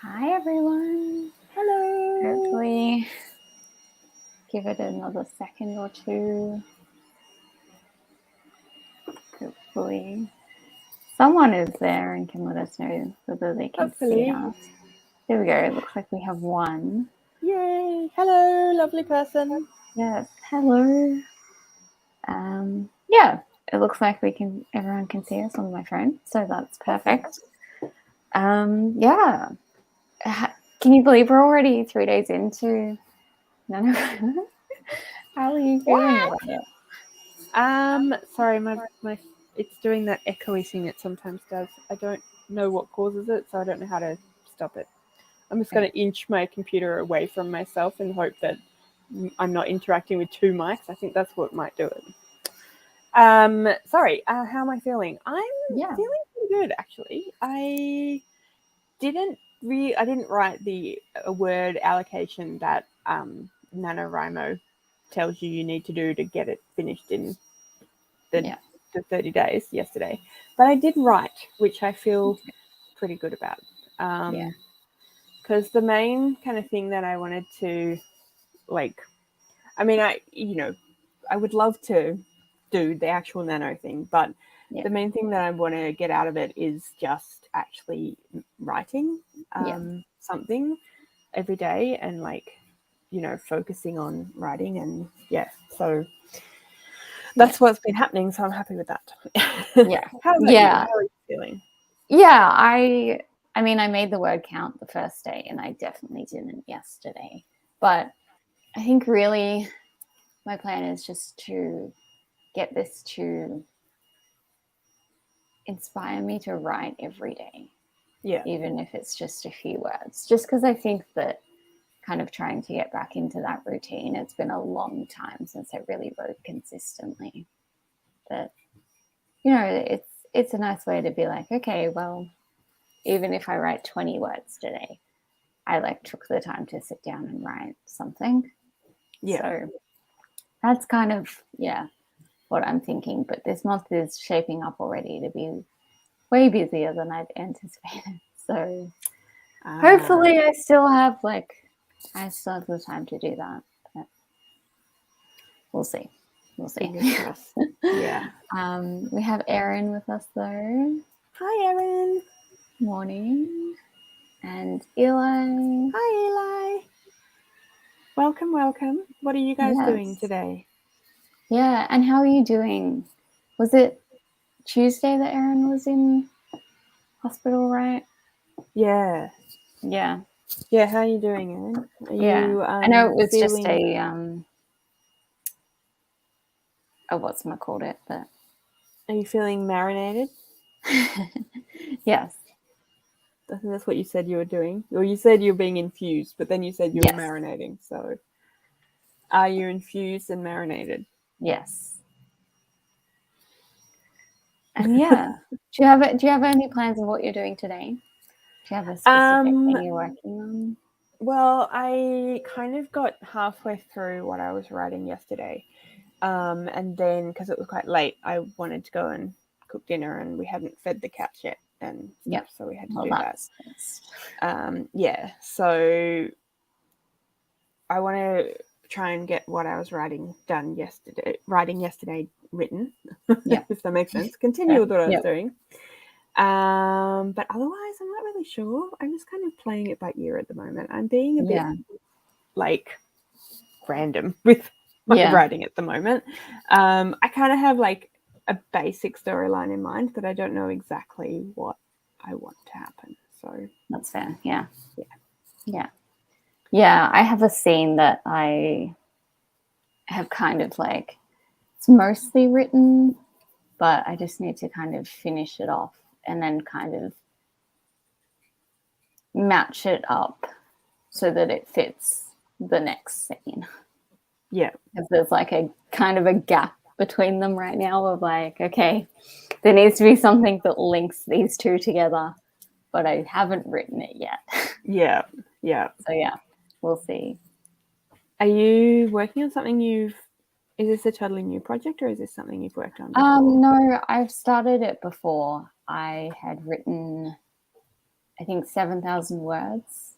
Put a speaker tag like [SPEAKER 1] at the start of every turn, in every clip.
[SPEAKER 1] Hi, everyone.
[SPEAKER 2] Hello.
[SPEAKER 1] Hopefully, give it another second or two. Hopefully, someone is there and can let us know whether they can see us. There we go. It looks like we have one.
[SPEAKER 2] Yay. Hello, lovely person.
[SPEAKER 1] Yes. Hello. Yeah, it looks like everyone can see us on my phone, so that's perfect. Yeah. Can you believe we're already 3 days into NaNoWriMo? How are you feeling about it?
[SPEAKER 2] Sorry, my it's doing that echoey thing it sometimes does. I don't know what causes it, so I don't know how to stop it. I'm just going to inch my computer away from myself and hope that I'm not interacting with two mics. I think that's what might do it. Sorry, how am I feeling? I'm feeling pretty good, actually. I didn't write the word allocation that NaNoWriMo tells you need to do to get it finished in the 30 days yesterday. But I did write, which I feel pretty good about. Because the main kind of thing that I wanted to, I would love to do the actual nano thing, but the main thing that I want to get out of it is just actually writing something every day and focusing on writing. And so that's what's been happening. So I'm happy with that. How about you? How are you feeling?
[SPEAKER 1] Yeah, I mean, I made the word count the first day and I definitely didn't yesterday. But I think really my plan is just to get this to inspire me to write every day.
[SPEAKER 2] Yeah.
[SPEAKER 1] Even if it's just a few words. Just because I think that kind of trying to get back into that routine, it's been a long time since I really wrote consistently. That, it's a nice way to be like, okay, well, even if I write 20 words today, I took the time to sit down and write something.
[SPEAKER 2] Yeah.
[SPEAKER 1] So that's kind of, what I'm thinking. But this month is shaping up already to be way busier than I'd anticipated. So hopefully I still have the time to do that. But we'll see.
[SPEAKER 2] Yeah.
[SPEAKER 1] We have Erin with us though.
[SPEAKER 2] Hi, Erin.
[SPEAKER 1] Morning. And Eli.
[SPEAKER 2] Hi, Eli. Welcome. What are you guys doing today?
[SPEAKER 1] Yeah, and how are you doing? Was it Tuesday that Erin was in hospital, right?
[SPEAKER 2] Yeah.
[SPEAKER 1] Yeah.
[SPEAKER 2] Yeah, how are you doing, Erin? Are you,
[SPEAKER 1] I know it was just whatchamacallit it, but...
[SPEAKER 2] Are you feeling marinated?
[SPEAKER 1] Yes.
[SPEAKER 2] I think that's what you said you were doing. Or you said you were being infused, but then you said you were marinating. So are you infused and marinated?
[SPEAKER 1] Yes. And yeah. Do you have any plans of what you're doing today? Do you have a specific thing you're working on?
[SPEAKER 2] Well, I kind of got halfway through what I was writing yesterday. And then, because it was quite late, I wanted to go and cook dinner, and we hadn't fed the cats yet and stuff, so we had to do that. So I want to try and get what I was writing yesterday written, if that makes sense. Continue with what I was doing. But otherwise, I'm not really sure. I'm just kind of playing it by ear at the moment. I'm being a bit random with my writing at the moment. I kind of have a basic storyline in mind, but I don't know exactly what I want to happen. So
[SPEAKER 1] that's fair. Yeah, I have a scene that I have kind of it's mostly written, but I just need to kind of finish it off and then kind of match it up so that it fits the next scene.
[SPEAKER 2] Yeah.
[SPEAKER 1] Because there's a kind of a gap between them right now of okay, there needs to be something that links these two together, but I haven't written it yet.
[SPEAKER 2] Yeah.
[SPEAKER 1] So yeah, we'll see.
[SPEAKER 2] Are you working on something is this a totally new project, or is this something you've worked on before?
[SPEAKER 1] No, I've started it before. I had written I think 7,000 words.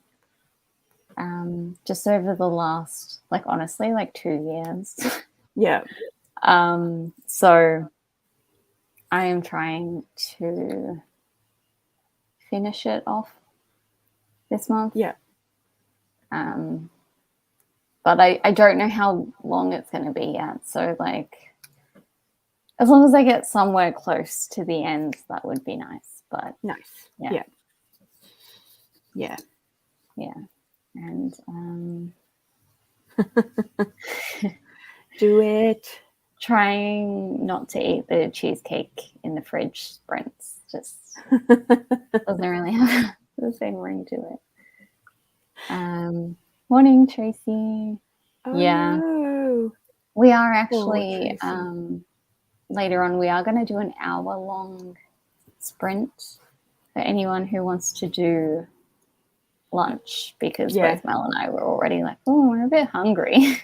[SPEAKER 1] Just over the last, like, honestly, like 2 years.
[SPEAKER 2] Yeah.
[SPEAKER 1] So I am trying to finish it off this month.
[SPEAKER 2] Yeah.
[SPEAKER 1] But I don't know how long it's going to be yet. So, like, as long as I get somewhere close to the end, that would be nice. But
[SPEAKER 2] nice.
[SPEAKER 1] Yeah.
[SPEAKER 2] Yeah.
[SPEAKER 1] And
[SPEAKER 2] do it.
[SPEAKER 1] Trying not to eat the cheesecake in the fridge sprints. Just doesn't really have the same ring to it. Morning, Tracy.
[SPEAKER 2] Oh,
[SPEAKER 1] Yeah.
[SPEAKER 2] no.
[SPEAKER 1] We are actually
[SPEAKER 2] Tracy.
[SPEAKER 1] later on, we are going to do an hour-long sprint for anyone who wants to do lunch, because both Mel and I were already like, oh, we're a bit hungry.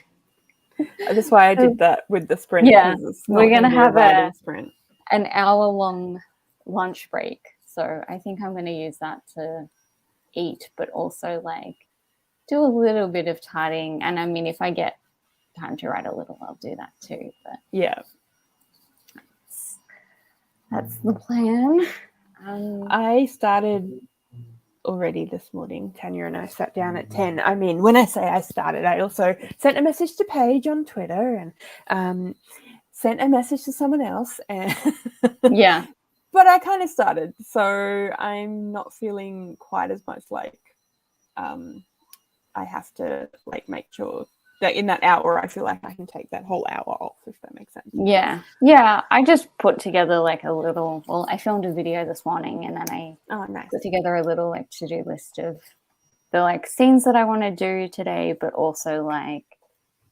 [SPEAKER 2] That's why I did that with the sprint.
[SPEAKER 1] Yeah, we're going to have
[SPEAKER 2] an
[SPEAKER 1] hour-long lunch break. So I think I'm going to use that to eat, but also like do a little bit of tidying. And I mean, if I get time to write a little, I'll do that too. But
[SPEAKER 2] yeah,
[SPEAKER 1] that's the plan.
[SPEAKER 2] I started already this morning. Tanya and I sat down at 10. I mean, when I say I started, I also sent a message to Paige on Twitter and sent a message to someone else. And
[SPEAKER 1] yeah.
[SPEAKER 2] But I kind of started. So I'm not feeling quite as much like I have to like make sure that in that hour, I feel like I can take that whole hour off, if that makes sense.
[SPEAKER 1] Yeah. I just put together like a little, well, I filmed a video this morning and then I put together a little like to-do list of the like scenes that I want to do today, but also like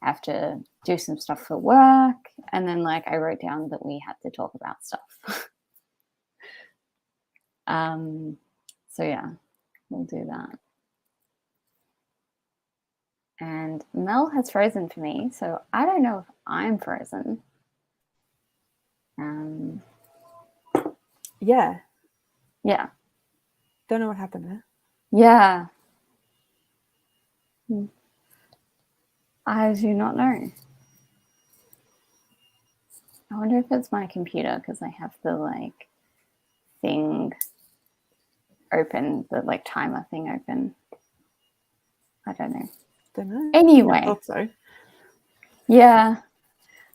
[SPEAKER 1] have to do some stuff for work. And then like I wrote down that we had to talk about stuff. So yeah, we'll do that. And Mel has frozen for me, so I don't know if I'm frozen.
[SPEAKER 2] Yeah.
[SPEAKER 1] Don't
[SPEAKER 2] know what happened there.
[SPEAKER 1] Yeah. I do not know. I wonder if it's my computer because I have the like thing open, the like timer thing open. I don't know. Anyway.
[SPEAKER 2] I thought so.
[SPEAKER 1] Yeah.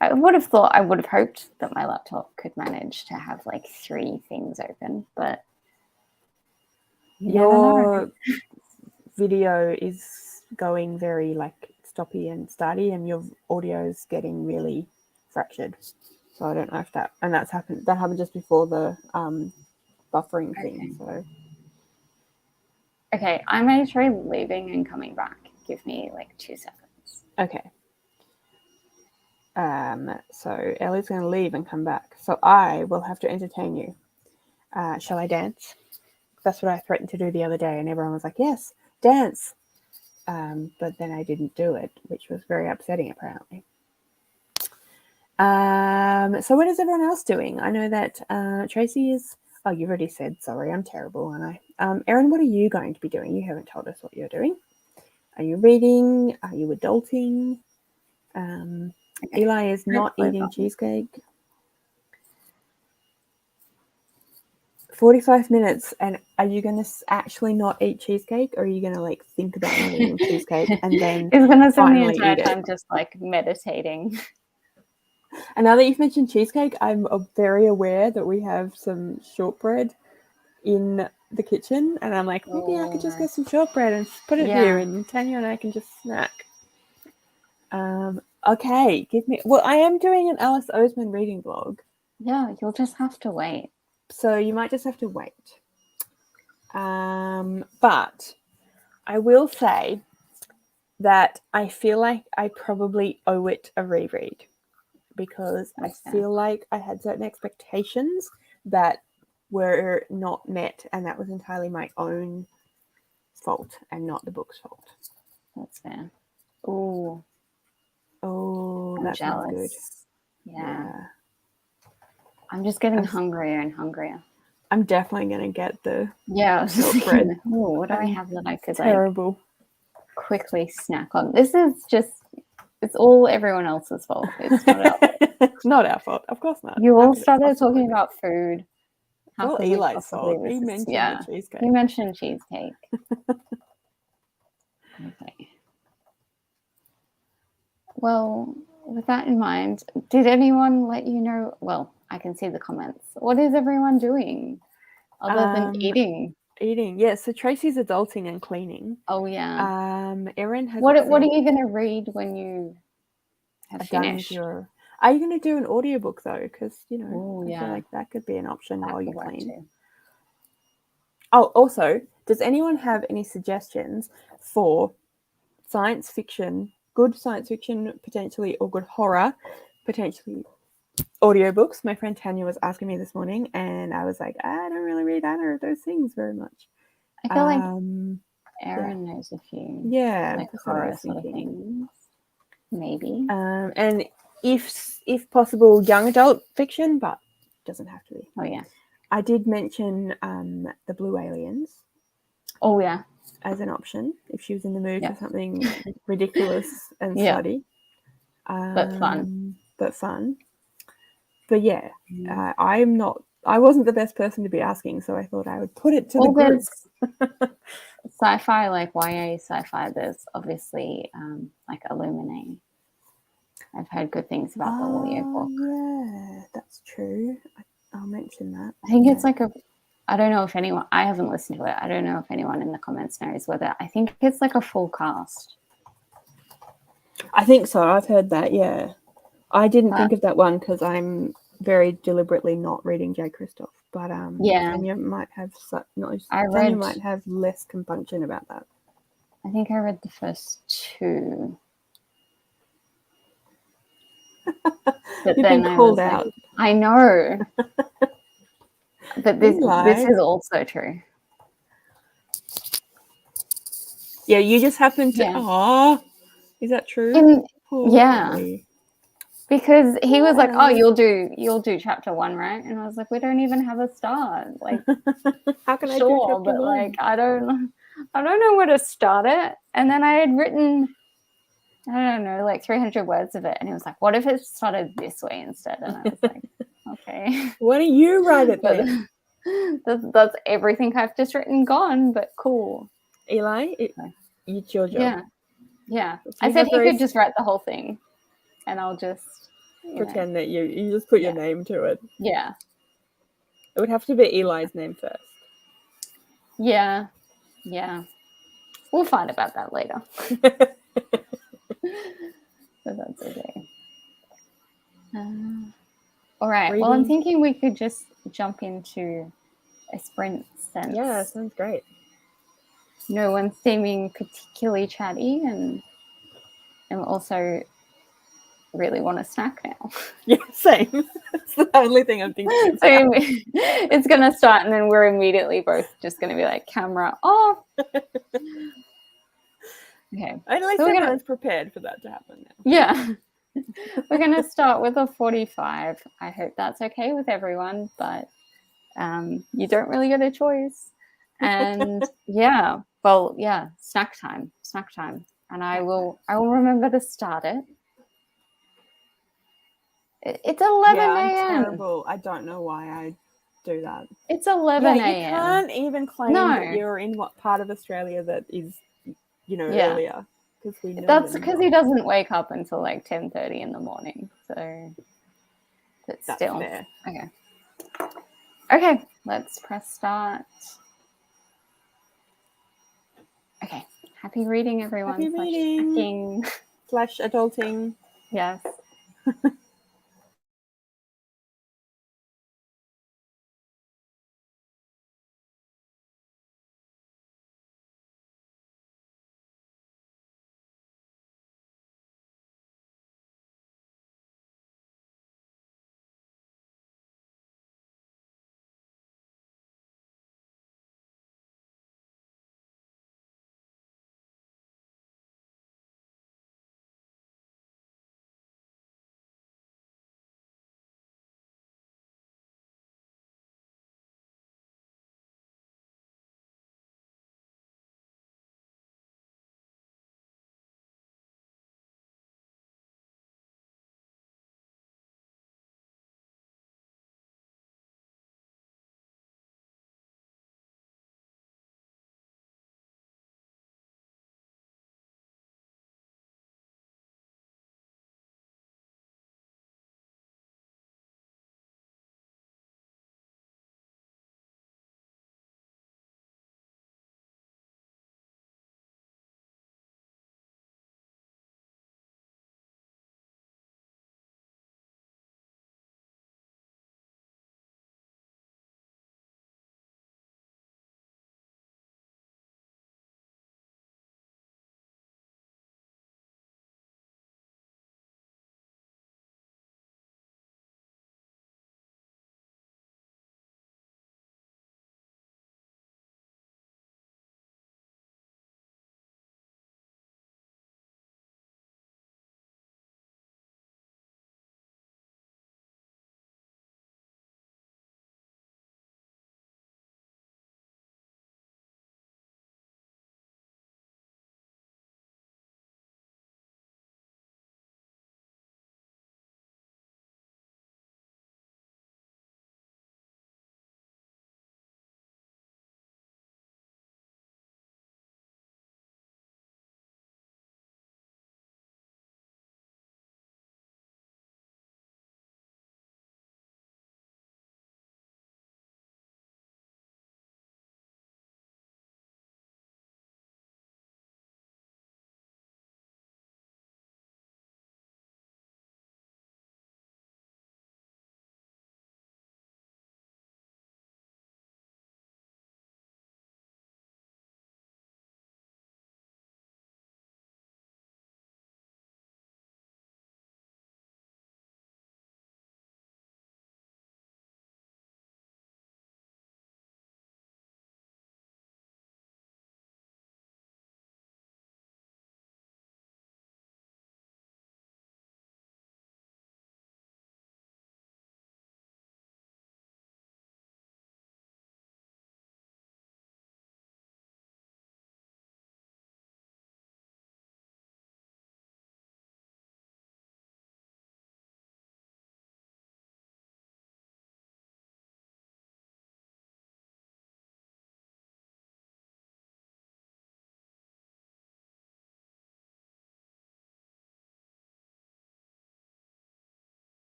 [SPEAKER 1] I would have hoped that my laptop could manage to have like 3 things open, but
[SPEAKER 2] your video is going very like stoppy and starty, and your audio is getting really fractured. So I don't know if that happened just before the buffering thing. So
[SPEAKER 1] okay, I'm going to try leaving and coming back. Give me like 2 seconds.
[SPEAKER 2] Okay. So Ellie's going to leave and come back. So I will have to entertain you. Shall I dance? That's what I threatened to do the other day, and everyone was like, yes, dance. But then I didn't do it, which was very upsetting, apparently. So what is everyone else doing? I know that Tracy is... Oh, you've already said, sorry, I'm terrible, aren't I? Erin, what are you going to be doing? You haven't told us what you're doing. Are you reading? Are you adulting? Okay. Eli is not eating cheesecake. 45 minutes, and are you going to actually not eat cheesecake, or are you going to like think about not eating cheesecake and then
[SPEAKER 1] it's going to spend the entire time just like meditating?
[SPEAKER 2] And now that you've mentioned cheesecake, I'm very aware that we have some shortbread in the kitchen, and I'm like, maybe I could just get some shortbread and put it here, and Tanya and I can just snack. Okay, well, I am doing an Alice Oseman reading vlog.
[SPEAKER 1] Yeah, you'll just have to wait.
[SPEAKER 2] So you might just have to wait. But I will say that I feel like I probably owe it a reread, because I feel like I had certain expectations that were not met, and that was entirely my own fault and not the book's fault.
[SPEAKER 1] That's fair.
[SPEAKER 2] That sounds good.
[SPEAKER 1] Yeah. I'm just getting hungrier and hungrier.
[SPEAKER 2] I'm definitely going to get the
[SPEAKER 1] Yeah, I was just
[SPEAKER 2] shortbread.
[SPEAKER 1] thinking, oh, what do I have that I could
[SPEAKER 2] Terrible.
[SPEAKER 1] like quickly snack on? This is just, it's all everyone else's fault. It's not our fault.
[SPEAKER 2] It's not our fault. Of course not.
[SPEAKER 1] You
[SPEAKER 2] How
[SPEAKER 1] all
[SPEAKER 2] could it
[SPEAKER 1] started
[SPEAKER 2] possibly
[SPEAKER 1] talking
[SPEAKER 2] be?
[SPEAKER 1] about food.
[SPEAKER 2] It's
[SPEAKER 1] How
[SPEAKER 2] all
[SPEAKER 1] could we
[SPEAKER 2] Eli's
[SPEAKER 1] possibly
[SPEAKER 2] fault. He
[SPEAKER 1] resist?
[SPEAKER 2] mentioned
[SPEAKER 1] Yeah,
[SPEAKER 2] the cheesecake.
[SPEAKER 1] you mentioned cheesecake. Okay. Well, with that in mind, did anyone let you know? Well, I can see the comments. What is everyone doing other than eating?
[SPEAKER 2] Eating, yeah. So Tracy's adulting and cleaning.
[SPEAKER 1] Oh yeah.
[SPEAKER 2] Erin has.
[SPEAKER 1] What are you going to read when you have finished?
[SPEAKER 2] Are you going to do an audiobook though? Because
[SPEAKER 1] Ooh,
[SPEAKER 2] I feel like that could be an option
[SPEAKER 1] that
[SPEAKER 2] while you
[SPEAKER 1] could work
[SPEAKER 2] clean.
[SPEAKER 1] too.
[SPEAKER 2] Oh, also, does anyone have any suggestions for science fiction, good science fiction potentially, or good horror potentially audiobooks? My friend Tanya was asking me this morning, and I was like, I don't really read either of those things very much.
[SPEAKER 1] I feel like Erin knows a few.
[SPEAKER 2] Yeah,
[SPEAKER 1] like
[SPEAKER 2] that's what I
[SPEAKER 1] horror
[SPEAKER 2] was
[SPEAKER 1] sort of
[SPEAKER 2] thinking.
[SPEAKER 1] things. Maybe.
[SPEAKER 2] And if possible, young adult fiction, but doesn't have to be.
[SPEAKER 1] Oh yeah.
[SPEAKER 2] I did mention the Blue Aliens.
[SPEAKER 1] Oh yeah.
[SPEAKER 2] As an option, if she was in the mood for something ridiculous and slutty,
[SPEAKER 1] but fun.
[SPEAKER 2] But yeah, I wasn't the best person to be asking, so I thought I would put it to the group.
[SPEAKER 1] Sci-fi, like YA sci-fi. There's obviously like Illuminate. I've heard good things about the audiobook.
[SPEAKER 2] Yeah, that's true. I'll mention that.
[SPEAKER 1] I think it's like I don't know if anyone, I haven't listened to it. I don't know if anyone in the comments knows whether, I think it's like a full cast.
[SPEAKER 2] I think so. I've heard that, yeah. I didn't think of that one because I'm very deliberately not reading J. Christoph. But Tanya might have might have less compunction about that.
[SPEAKER 1] I think I read the first 2. But
[SPEAKER 2] You've
[SPEAKER 1] then
[SPEAKER 2] been called out.
[SPEAKER 1] Like, I know. But this is also true.
[SPEAKER 2] Yeah, you just happened to. Aw, is that true?
[SPEAKER 1] Yeah. Because he was like, "Oh, you'll do chapter 1, right?" And I was like, "We don't even have a start. Like,
[SPEAKER 2] how can I do chapter 1?
[SPEAKER 1] Like, I don't know where to start it." And then I had written, I don't know, like 300 words of it, and he was like, "What if it started this way instead?" And I was like, "Okay."
[SPEAKER 2] Why don't you write it then?
[SPEAKER 1] That's everything I've just written gone, but cool.
[SPEAKER 2] Eli, it's your job.
[SPEAKER 1] Yeah. I said he could just write the whole thing, and I'll just
[SPEAKER 2] pretend that you just put your name to it.
[SPEAKER 1] Yeah.
[SPEAKER 2] It would have to be Eli's name first.
[SPEAKER 1] Yeah. We'll fight about that later. But that's okay. All right. Reading. Well, I'm thinking we could just jump into a sprint sense.
[SPEAKER 2] Yeah, sounds great.
[SPEAKER 1] No one's seeming particularly chatty, and also really want a snack now.
[SPEAKER 2] Yeah, same. That's the only thing I'm thinking about.
[SPEAKER 1] So it's going to start, and then we're immediately both just going to be like, camera off. Okay.
[SPEAKER 2] At least everyone's prepared for that to happen now.
[SPEAKER 1] Yeah. We're going to start with a 45. I hope that's okay with everyone, but you don't really get a choice. And snack time. And I will remember to start it. It's 11 a.m.
[SPEAKER 2] I'm terrible. I don't know why I do that.
[SPEAKER 1] It's 11 a.m.
[SPEAKER 2] You can't even claim that you're in what part of Australia that is, earlier.
[SPEAKER 1] That's because he doesn't wake up until like 10:30 in the morning. So that's still
[SPEAKER 2] fair.
[SPEAKER 1] Okay, let's press start. Okay, happy reading, everyone.
[SPEAKER 2] Happy reading. / adulting.
[SPEAKER 1] Yes.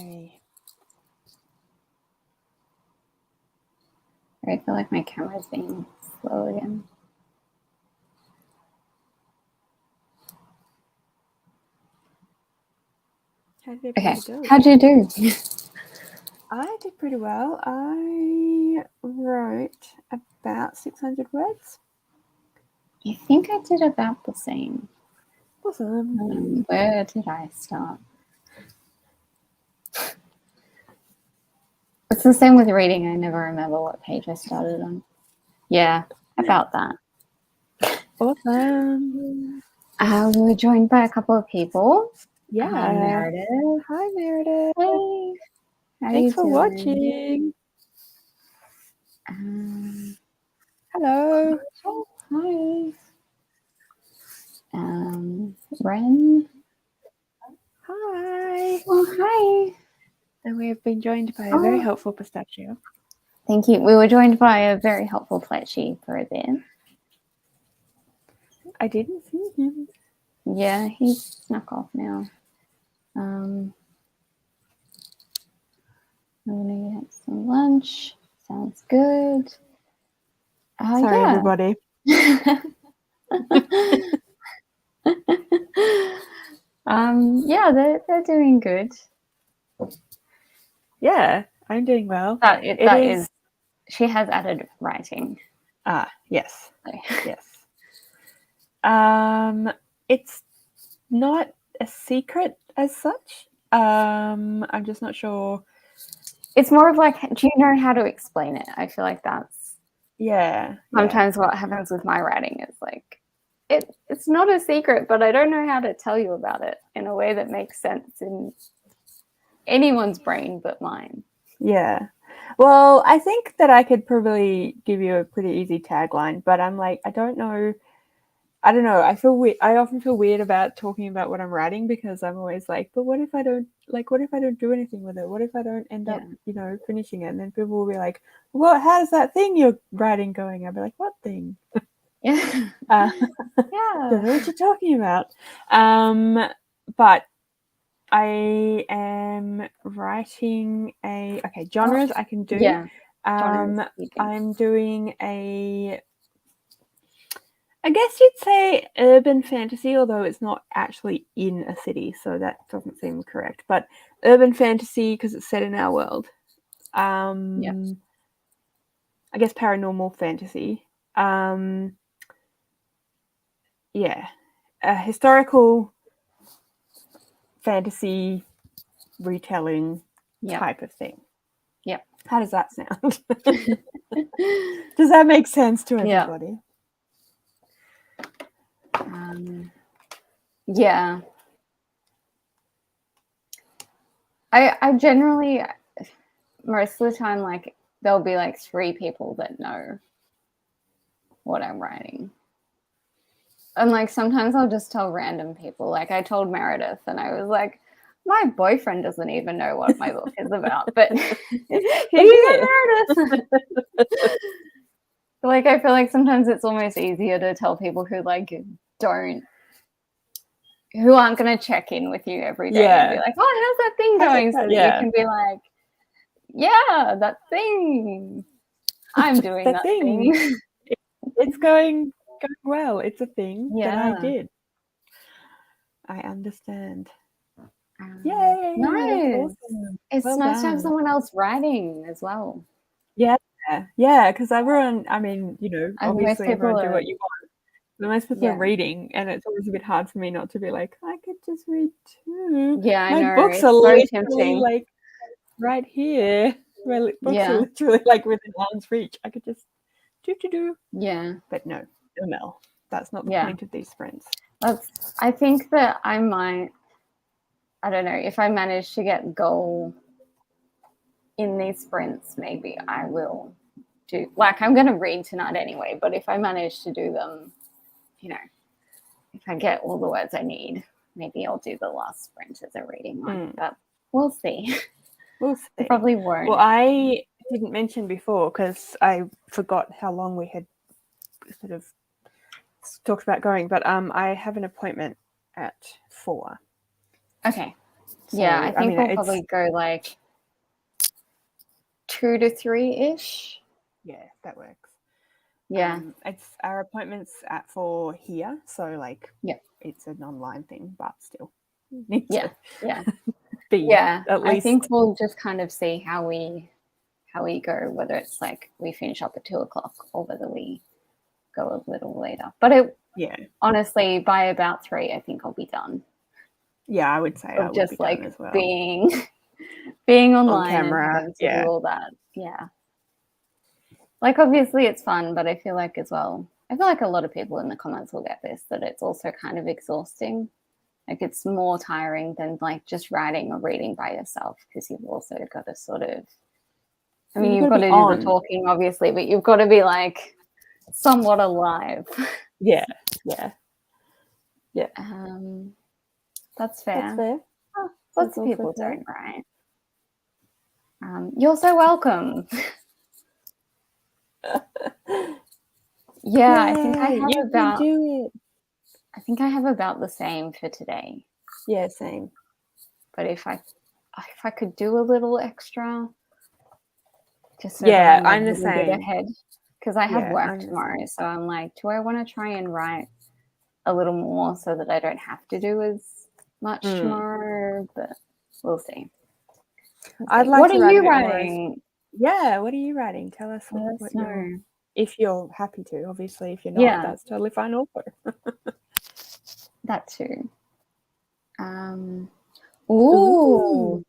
[SPEAKER 2] Yay.
[SPEAKER 1] I feel like my camera's being slow again.
[SPEAKER 2] How did
[SPEAKER 1] Okay,
[SPEAKER 2] go?
[SPEAKER 1] how'd you do?
[SPEAKER 2] I did pretty well. I wrote about 600 words.
[SPEAKER 1] I think I did about the same.
[SPEAKER 2] Awesome.
[SPEAKER 1] Where did I start? It's the same with reading. I never remember what page I started on. Yeah, about that.
[SPEAKER 2] Awesome.
[SPEAKER 1] We were joined by a couple of people.
[SPEAKER 2] Yeah.
[SPEAKER 1] Meredith.
[SPEAKER 2] Hi, Meredith.
[SPEAKER 1] Hey.
[SPEAKER 2] Thanks for watching. Hello.
[SPEAKER 1] Hi. Ren.
[SPEAKER 2] Hi.
[SPEAKER 1] Well, hi.
[SPEAKER 2] And we have been joined by a very helpful pistachio.
[SPEAKER 1] Thank you. We were joined by a very helpful Fletchy for a bit.
[SPEAKER 2] I didn't see him.
[SPEAKER 1] Yeah, he's snuck off now. I'm gonna get some lunch. Sounds good.
[SPEAKER 2] Sorry, everybody.
[SPEAKER 1] Yeah, they're doing good.
[SPEAKER 2] Yeah, I'm doing well.
[SPEAKER 1] That is. She has added writing.
[SPEAKER 2] Yes. Yes. It's not a secret as such. I'm just not sure.
[SPEAKER 1] It's more of like, do you know how to explain it? I feel like that's sometimes what happens with my writing is like, it's not a secret, but I don't know how to tell you about it in a way that makes sense in anyone's brain but mine.
[SPEAKER 2] Yeah. Well, I think that I could probably give you a pretty easy tagline, but I'm like, I don't know. I feel weird. I often feel weird about talking about what I'm writing because I'm always like, but what if I don't do anything with it? What if I don't end up, finishing it? And then people will be like, well, how's that thing you're writing going? I'll be like, what thing?
[SPEAKER 1] Yeah.
[SPEAKER 2] Don't know what you're talking about. But I am writing genres I can do.
[SPEAKER 1] Yeah.
[SPEAKER 2] I'm doing I guess you'd say urban fantasy, although it's not actually in a city, so that doesn't seem correct. But urban fantasy because it's set in our world. I guess paranormal fantasy. A historical fantasy retelling type of thing.
[SPEAKER 1] Yep.
[SPEAKER 2] How does that sound? Does that make sense to everybody?
[SPEAKER 1] Yeah. I generally, most of the time, like, there'll be like 3 people that know what I'm writing. And like sometimes I'll just tell random people. Like I told Meredith and I was like, my boyfriend doesn't even know what my book is about, but Meredith. Like I feel like sometimes it's almost easier to tell people who like who aren't going to check in with you every day and be like, oh, how's that thing going? So that you can be like, yeah, that thing. I'm doing that thing.
[SPEAKER 2] It's going well. It's a thing that I did. I understand. Yay!
[SPEAKER 1] Nice.
[SPEAKER 2] Awesome.
[SPEAKER 1] It's nice to have someone else writing as well.
[SPEAKER 2] Yeah, because everyone, obviously everyone do what you want. But most people are reading, and it's always a bit hard for me not to be like, I could just read too.
[SPEAKER 1] Yeah, I know.
[SPEAKER 2] My books are literally like right here. My books are literally like within arm's reach. I could just do.
[SPEAKER 1] Yeah.
[SPEAKER 2] But no, Mel. That's not the point of these sprints.
[SPEAKER 1] I think that I might, I don't know, if I manage to get goal in these sprints, maybe I will do, like I'm going to read tonight anyway, but if I manage to do them, if I get all the words I need, maybe I'll do the last sprint as a reading one, but we'll see.
[SPEAKER 2] We'll see.
[SPEAKER 1] I probably won't.
[SPEAKER 2] Well, I didn't mention before because I forgot how long we had sort of talked about going, but I have an appointment at 4.
[SPEAKER 1] Okay.
[SPEAKER 2] So,
[SPEAKER 1] yeah, I think we'll
[SPEAKER 2] it's,
[SPEAKER 1] probably go like 2 to 3-ish.
[SPEAKER 2] yeah, that works.
[SPEAKER 1] Yeah.
[SPEAKER 2] It's our appointments at 4 here, so like
[SPEAKER 1] Yeah.
[SPEAKER 2] it's an online thing, but still
[SPEAKER 1] Yeah. Yeah.
[SPEAKER 2] be
[SPEAKER 1] Yeah.
[SPEAKER 2] at
[SPEAKER 1] I
[SPEAKER 2] least.
[SPEAKER 1] think we'll just kind of see how we go, whether it's like we finish up at 2:00 or whether we go a little later. But honestly, by about 3, I think I'll be done.
[SPEAKER 2] Yeah, I would say I would
[SPEAKER 1] just
[SPEAKER 2] be
[SPEAKER 1] like
[SPEAKER 2] done as well.
[SPEAKER 1] being online
[SPEAKER 2] on camera,
[SPEAKER 1] and having to do all that. Yeah. Like obviously it's fun, but I feel like as well, I feel like a lot of people in the comments will get this, that it's also kind of exhausting. Like it's more tiring than like just writing or reading by yourself, because you've also got to sort of, I mean, you've got to do the talking obviously, but you've got to be like somewhat alive.
[SPEAKER 2] Yeah.
[SPEAKER 1] That's fair.
[SPEAKER 2] That's fair.
[SPEAKER 1] Oh, lots of people don't write. You're so welcome. Yeah, I think I have about.
[SPEAKER 2] Do it.
[SPEAKER 1] I think I have about the same for today.
[SPEAKER 2] Yeah, same.
[SPEAKER 1] But if I could do a little extra, just so
[SPEAKER 2] yeah,
[SPEAKER 1] that I'm a little bit ahead, because I have work tomorrow, so I'm like, do I want to try and write a little more so that I don't have to do as much tomorrow? But we'll see.
[SPEAKER 2] I'd like
[SPEAKER 1] what
[SPEAKER 2] to
[SPEAKER 1] are
[SPEAKER 2] write
[SPEAKER 1] you
[SPEAKER 2] a bit
[SPEAKER 1] writing?
[SPEAKER 2] More. Yeah, what are you writing? Tell us what you're. If you're happy to, obviously. If you're not, that's totally fine also.
[SPEAKER 1] That too. Ooh.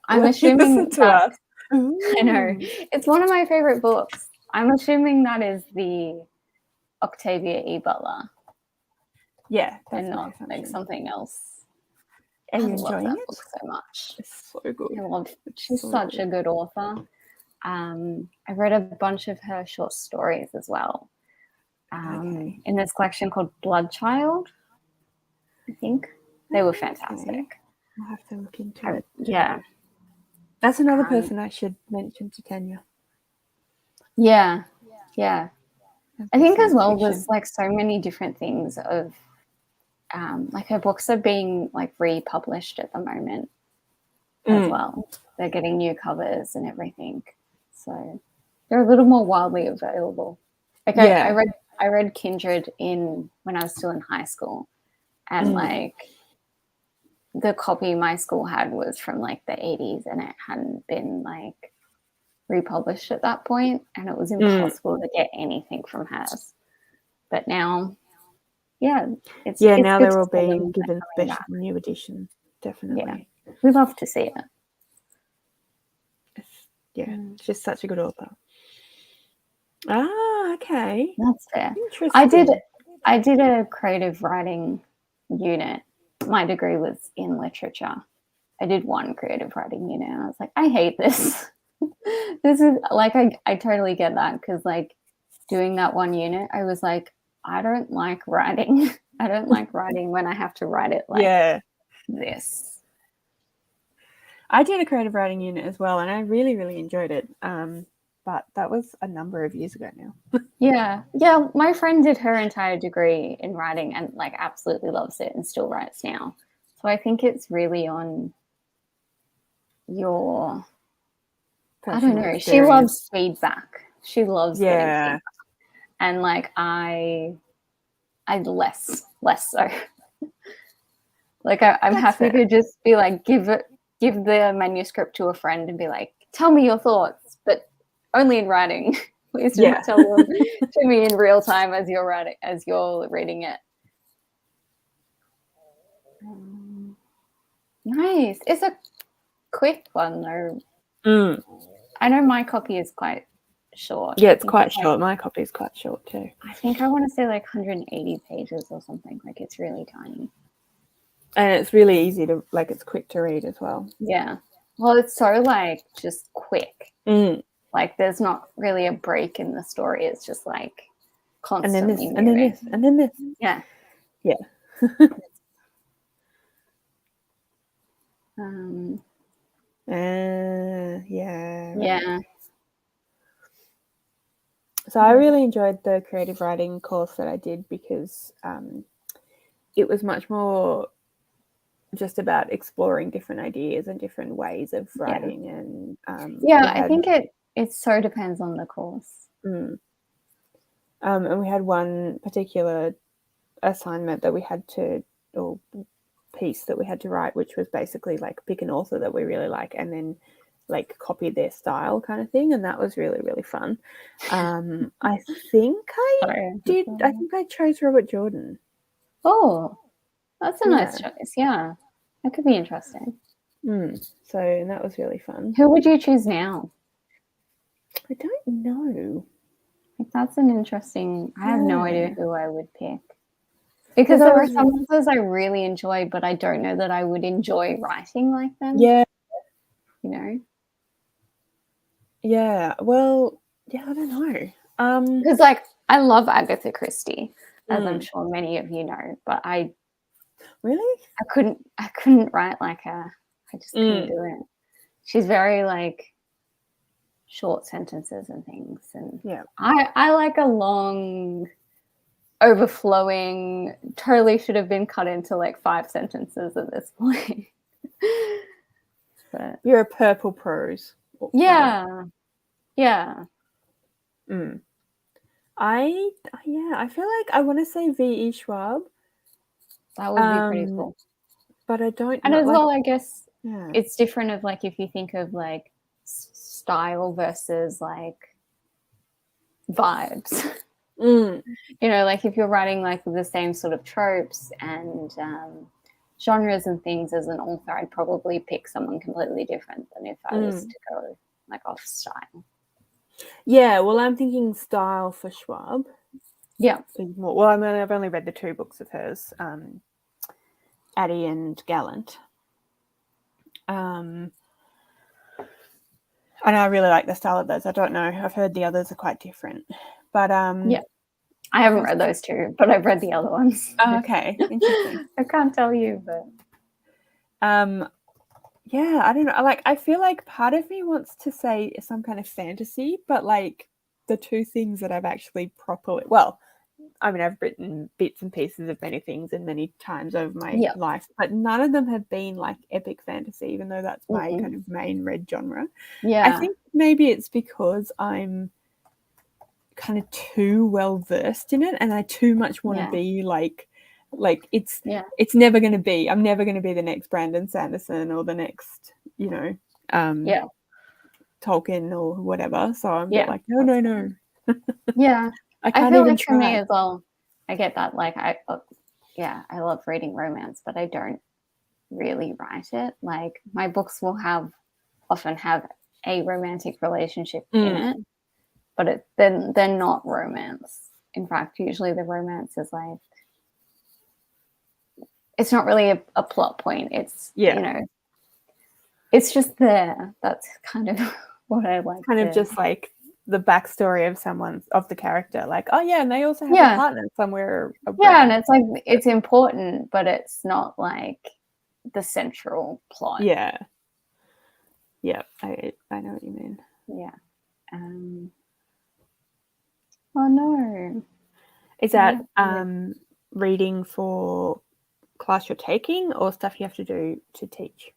[SPEAKER 1] I'm assuming that. I know. It's one of my favorite books. I'm assuming that is the Octavia E. Butler.
[SPEAKER 2] Yeah, that's
[SPEAKER 1] and not like something else.
[SPEAKER 2] Are you
[SPEAKER 1] I love that
[SPEAKER 2] it?
[SPEAKER 1] book so much.
[SPEAKER 2] It's so good.
[SPEAKER 1] I love. She's such a good author. I read a bunch of her short stories as well. In this collection called Blood Child, I think they were fantastic.
[SPEAKER 2] I'll have to look into it.
[SPEAKER 1] Yeah,
[SPEAKER 2] that's another person I should mention to Tanya.
[SPEAKER 1] Yeah. I think as well, there's like so many different things of, like her books are being like republished at the moment as well. They're getting new covers and everything, so they're a little more widely available. Like I read Kindred when I was still in high school, and like the copy my school had was from like the 80s, and it hadn't been like republished at that point, and it was impossible to get anything from hers. But now, it's
[SPEAKER 2] now
[SPEAKER 1] good
[SPEAKER 2] they're all being given special new edition. Definitely,
[SPEAKER 1] we love to see it.
[SPEAKER 2] It's just such a good author. Okay,
[SPEAKER 1] that's fair.
[SPEAKER 2] Interesting.
[SPEAKER 1] I did a creative writing unit. My degree was in literature. I did one creative writing unit, and I was like, I hate this. This is like, I totally get that, because like doing that one unit, I was like, I don't like writing. I don't like writing when I have to write it like this.
[SPEAKER 2] I did a creative writing unit as well, and I really, really enjoyed it. But that was a number of years ago now.
[SPEAKER 1] Yeah. My friend did her entire degree in writing and like absolutely loves it and still writes now. So I think it's really on your personal, I don't know. Experience. She loves feedback. She loves getting feedback. And like I less so. Like I'm happy to just be like, give the manuscript to a friend and be like, tell me your thoughts, but only in writing. Please don't tell them to me in real time as you're reading it. Nice. It's a quick one though. I know my copy is quite short.
[SPEAKER 2] Yeah, it's quite short. My copy is quite short too.
[SPEAKER 1] I think I want to say like 180 pages or something. Like it's really tiny.
[SPEAKER 2] And it's really easy to, like, it's quick to read as well.
[SPEAKER 1] Yeah. Well, it's so like just quick. Like there's not really a break in the story. It's just like constantly moving.
[SPEAKER 2] And then this, and then this.
[SPEAKER 1] Yeah. Yeah.
[SPEAKER 2] So I really enjoyed the creative writing course that I did, because it was much more just about exploring different ideas and different ways of writing. And
[SPEAKER 1] I think it so depends on the course.
[SPEAKER 2] And we had one particular assignment that we had to, or piece that we had to write, which was basically like pick an author that we really like and then like copy their style kind of thing, and that was really, really fun. I think I chose Robert Jordan.
[SPEAKER 1] Oh, that's a nice choice. Yeah, that could be interesting.
[SPEAKER 2] So, and that was really fun.
[SPEAKER 1] Who would you choose now?
[SPEAKER 2] I don't know.
[SPEAKER 1] That's an interesting. I have no idea who I would pick, because there are some authors I really enjoy, but I don't know that I would enjoy writing like them.
[SPEAKER 2] Yeah,
[SPEAKER 1] you know.
[SPEAKER 2] Yeah. Well, yeah, I don't know.
[SPEAKER 1] Because like I love Agatha Christie, as I'm sure many of you know, but I couldn't write like her. I just couldn't do it. She's very like short sentences and things, and I like a long, overflowing. Totally should have been cut into like 5 sentences at this point. But
[SPEAKER 2] you're a purple prose.
[SPEAKER 1] Yeah.
[SPEAKER 2] I feel like I want to say V.E. Schwab.
[SPEAKER 1] That would be pretty cool.
[SPEAKER 2] But I don't.
[SPEAKER 1] And as well, I guess it's different of like if you think of like style versus like vibes. You know, like if you're writing like the same sort of tropes and genres and things as an author, I'd probably pick someone completely different than if I was to go like off style.
[SPEAKER 2] Yeah, well, I'm thinking style for Schwab.
[SPEAKER 1] Yeah.
[SPEAKER 2] Well, I mean, I've only read the 2 books of hers, Addie and Gallant. And I really like the style of those. I don't know. I've heard the others are quite different. But
[SPEAKER 1] I haven't read those 2, but I've read the other ones.
[SPEAKER 2] Oh, okay. Interesting.
[SPEAKER 1] I can't tell you, but
[SPEAKER 2] yeah, I don't know. Like, I feel like part of me wants to say some kind of fantasy, but like the 2 things that I've actually properly, well, I mean, I've written bits and pieces of many things and many times over my life, but none of them have been like epic fantasy, even though that's my kind of main read genre.
[SPEAKER 1] Yeah.
[SPEAKER 2] I think maybe it's because I'm kind of too well versed in it, and I too much want to be like it's never going to be. I'm never going to be the next Brandon Sanderson or the next, you know, Tolkien or whatever. So I'm like, no.
[SPEAKER 1] Yeah.
[SPEAKER 2] I can't
[SPEAKER 1] feel
[SPEAKER 2] even
[SPEAKER 1] like
[SPEAKER 2] try.
[SPEAKER 1] For me as well, I get that. Like, I love reading romance, but I don't really write it. Like, my books will often have a romantic relationship in it, but they're not romance. In fact, usually the romance is like, it's not really a plot point. It's, you know, it's just there. That's kind of what I like.
[SPEAKER 2] Kind of just like the backstory of the character. Like, oh yeah, and they also have a partner somewhere around.
[SPEAKER 1] Yeah, and it's like, it's important, but it's not like the central plot.
[SPEAKER 2] Yeah. Yeah, I know what you mean.
[SPEAKER 1] Yeah. Oh no.
[SPEAKER 2] Is that reading for class you're taking or stuff you have to do to teach?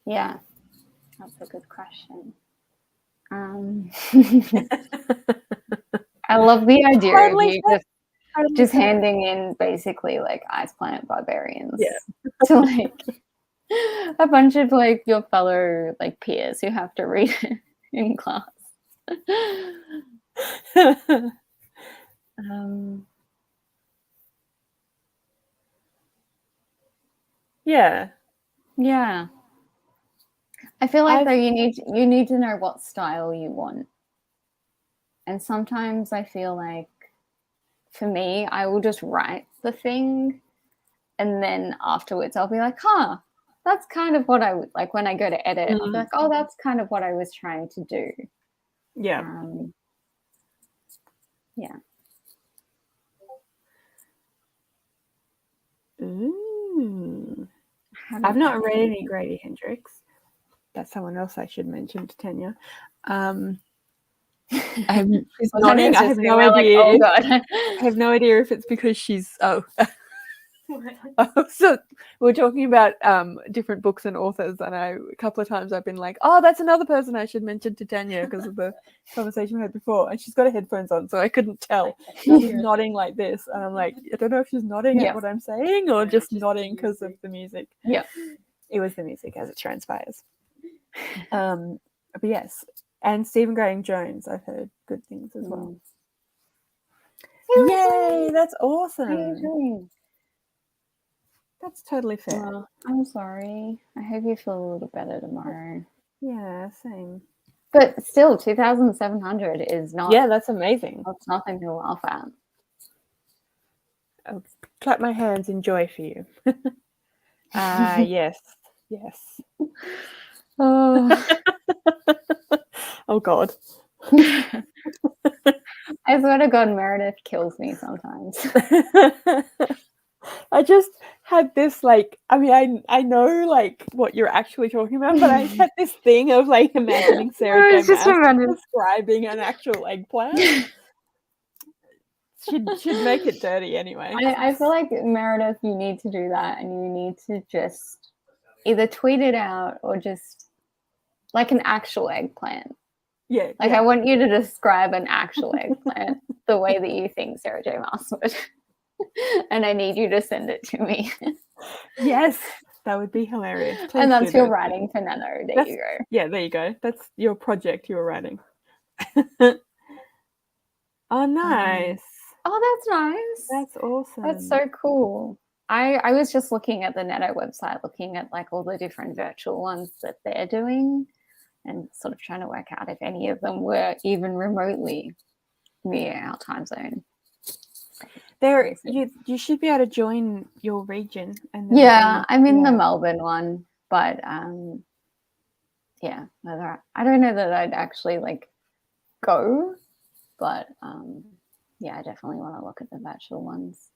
[SPEAKER 1] Yeah, that's a good question. I love the idea of you just handing in basically like Ice Planet Barbarians to like a bunch of like your fellow like peers who have to read it in class. Yeah. I feel like though you need to know what style you want. And sometimes I feel like for me, I will just write the thing and then afterwards I'll be like, that's kind of what I would like when I go to edit. I'll be like, oh, that's kind of what I was trying to do.
[SPEAKER 2] Yeah.
[SPEAKER 1] Yeah.
[SPEAKER 2] I've not read any Grady Hendrix. That's someone else I should mention to Tanya. She's nodding. I have no idea.
[SPEAKER 1] Like, oh God.
[SPEAKER 2] I have no idea if it's because she's So we're talking about different books and authors, and a couple of times I've been like, oh, that's another person I should mention to Tanya because of the conversation we had before, and she's got her headphones on, so I couldn't tell. She's nodding like this, and I'm like, I don't know if she's nodding at what I'm saying or just nodding because of the music.
[SPEAKER 1] Yeah,
[SPEAKER 2] it was the music as it transpires. But yes, and Stephen Graham Jones, I've heard good things as well. Yay, that's awesome. That's totally fair.
[SPEAKER 1] Oh, I'm sorry. I hope you feel a little better tomorrow.
[SPEAKER 2] Yeah, same.
[SPEAKER 1] But still, 2,700 is not.
[SPEAKER 2] Yeah, that's amazing.
[SPEAKER 1] That's nothing to laugh at.
[SPEAKER 2] I'll clap my hands in joy for you. Yes.
[SPEAKER 1] Oh,
[SPEAKER 2] oh God.
[SPEAKER 1] I swear to God, Meredith kills me sometimes.
[SPEAKER 2] I just had this like, I mean, I know like what you're actually talking about, but I had this thing of like imagining Sarah J. Maas describing an actual eggplant. She'd make it dirty anyway.
[SPEAKER 1] I feel like, Meredith, you need to do that, and you need to just either tweet it out or just like an actual eggplant.
[SPEAKER 2] Yeah.
[SPEAKER 1] Like, I want you to describe an actual eggplant the way that you think Sarah J. Maas would. And I need you to send it to me. Yes,
[SPEAKER 2] that would be hilarious.
[SPEAKER 1] Please, and that's your writing for Nano. There you go.
[SPEAKER 2] Yeah, there you go. That's your project you were writing. Oh, nice.
[SPEAKER 1] Oh, that's nice.
[SPEAKER 2] That's awesome.
[SPEAKER 1] That's so cool. I was just looking at the Nano website, looking at like all the different virtual ones that they're doing, and sort of trying to work out if any of them were even remotely near our time zone.
[SPEAKER 2] There, you should be able to join your region. And
[SPEAKER 1] yeah, I'm in the Melbourne one, but yeah, I don't know that I'd actually like go, but yeah, I definitely want to look at the virtual ones.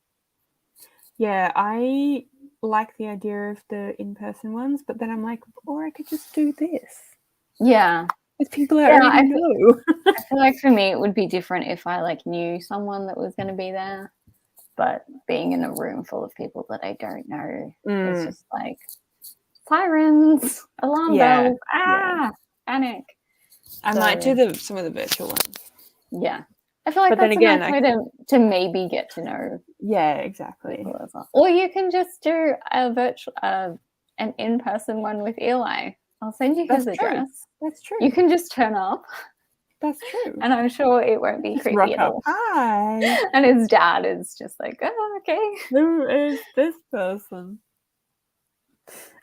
[SPEAKER 2] Yeah, I like the idea of the in-person ones, but then I'm like, or I could just do this.
[SPEAKER 1] Yeah.
[SPEAKER 2] With people I already know.
[SPEAKER 1] I feel like for me it would be different if I like knew someone that was going to be there. But being in a room full of people that I don't know, it's just like sirens, alarm bells, panic.
[SPEAKER 2] I might do some of the virtual ones.
[SPEAKER 1] Yeah, I feel like but that's a nice way to maybe get to know.
[SPEAKER 2] Yeah, exactly.
[SPEAKER 1] Or you can just do a virtual, an in-person one with Eli. I'll send you his address.
[SPEAKER 2] That's true.
[SPEAKER 1] You can just turn up.
[SPEAKER 2] That's true.
[SPEAKER 1] And I'm sure it won't be creepy at all.
[SPEAKER 2] Hi.
[SPEAKER 1] And his dad is just like, oh, okay.
[SPEAKER 2] Who is this person?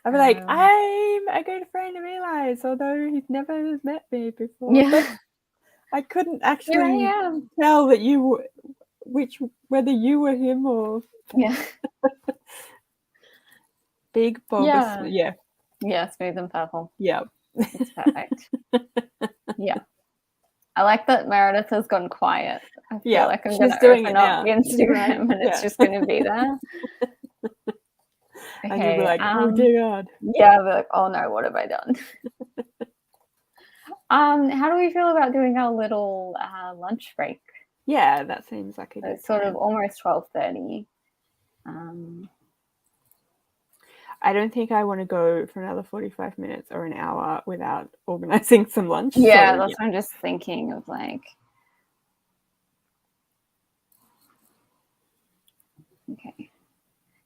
[SPEAKER 2] I'll be like, I'm a good friend of Eli's, although he's never met me before.
[SPEAKER 1] Yeah.
[SPEAKER 2] But I couldn't actually tell that you were, whether you were him or...
[SPEAKER 1] Yeah.
[SPEAKER 2] Big Bob.
[SPEAKER 1] Yeah. Yeah, smooth and purple.
[SPEAKER 2] Yeah.
[SPEAKER 1] It's perfect. Yeah. I like that Meredith has gone quiet. I feel like I'm going to open up Instagram and it's just going to be there.
[SPEAKER 2] Okay. And you'll be like, oh dear God.
[SPEAKER 1] Yeah, I'll be like, oh no, what have I done? How do we feel about doing our little lunch break?
[SPEAKER 2] Yeah, that seems like a good
[SPEAKER 1] It's sort of almost 12:30.
[SPEAKER 2] I don't think I want to go for another 45 minutes or an hour without organizing some lunch.
[SPEAKER 1] Yeah, that's what I'm just thinking of, like. Okay.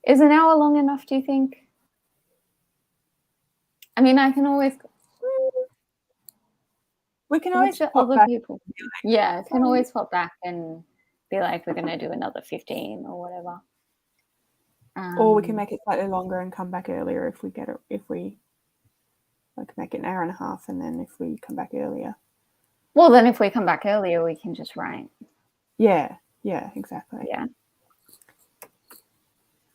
[SPEAKER 1] Is an hour long enough, do you think? I mean, I can always...
[SPEAKER 2] We can always pop
[SPEAKER 1] other
[SPEAKER 2] back.
[SPEAKER 1] People. Yeah, I can always pop back and be like, we're going to do another 15 or whatever.
[SPEAKER 2] Or we can make it slightly longer and come back earlier if we make it an hour and a half, and then if we come back earlier.
[SPEAKER 1] Well, then if we come back earlier, we can just write.
[SPEAKER 2] Yeah, exactly.
[SPEAKER 1] Yeah.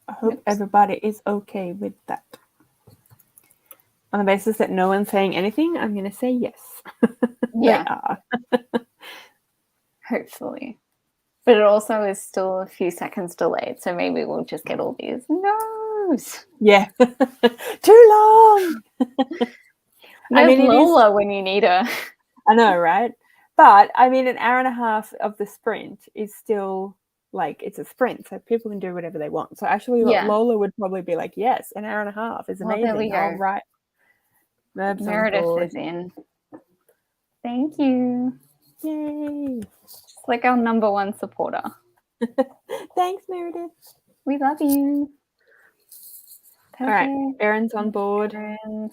[SPEAKER 2] I hope everybody is okay with that. On the basis that no one's saying anything, I'm going to say yes.
[SPEAKER 1] Yeah. Hopefully. But it also is still a few seconds delayed, so maybe we'll just get all these no's.
[SPEAKER 2] Yeah. Too long.
[SPEAKER 1] I mean, Lola when you need her.
[SPEAKER 2] I know, right? But, I mean, an hour and a half of the sprint is still like it's a sprint, so people can do whatever they want. So actually,
[SPEAKER 1] Yeah.
[SPEAKER 2] Lola would probably be like, yes, an hour and a half is amazing.
[SPEAKER 1] Well, there we go.
[SPEAKER 2] I'll write.
[SPEAKER 1] Meredith is in. Thank you.
[SPEAKER 2] Yay.
[SPEAKER 1] Just like our #1 supporter.
[SPEAKER 2] Thanks, Meredith.
[SPEAKER 1] We love you. Perfect.
[SPEAKER 2] All right, Erin's on board.
[SPEAKER 1] Erin.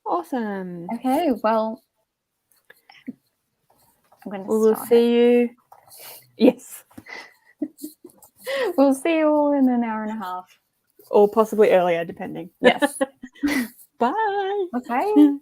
[SPEAKER 2] Awesome.
[SPEAKER 1] Okay, well, I'm going to
[SPEAKER 2] We will see you. Yes.
[SPEAKER 1] We'll see you all in an hour and a half.
[SPEAKER 2] Or possibly earlier, depending.
[SPEAKER 1] Yes.
[SPEAKER 2] Bye.
[SPEAKER 1] Okay.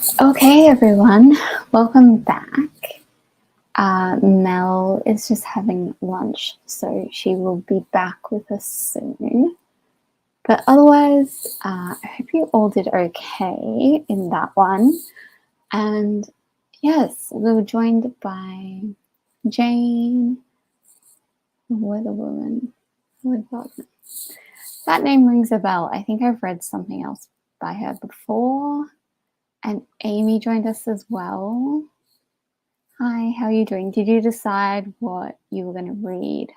[SPEAKER 1] Okay, everyone, welcome back. Mel is just having lunch, so she will be back with us soon. But otherwise, I hope you all did okay in that one. And yes, we were joined by Jane, the Weather Woman. That name rings a bell. I think I've read something else by her before. And Amy joined us as well. Hi, how are you doing? Did you decide what you were going to read?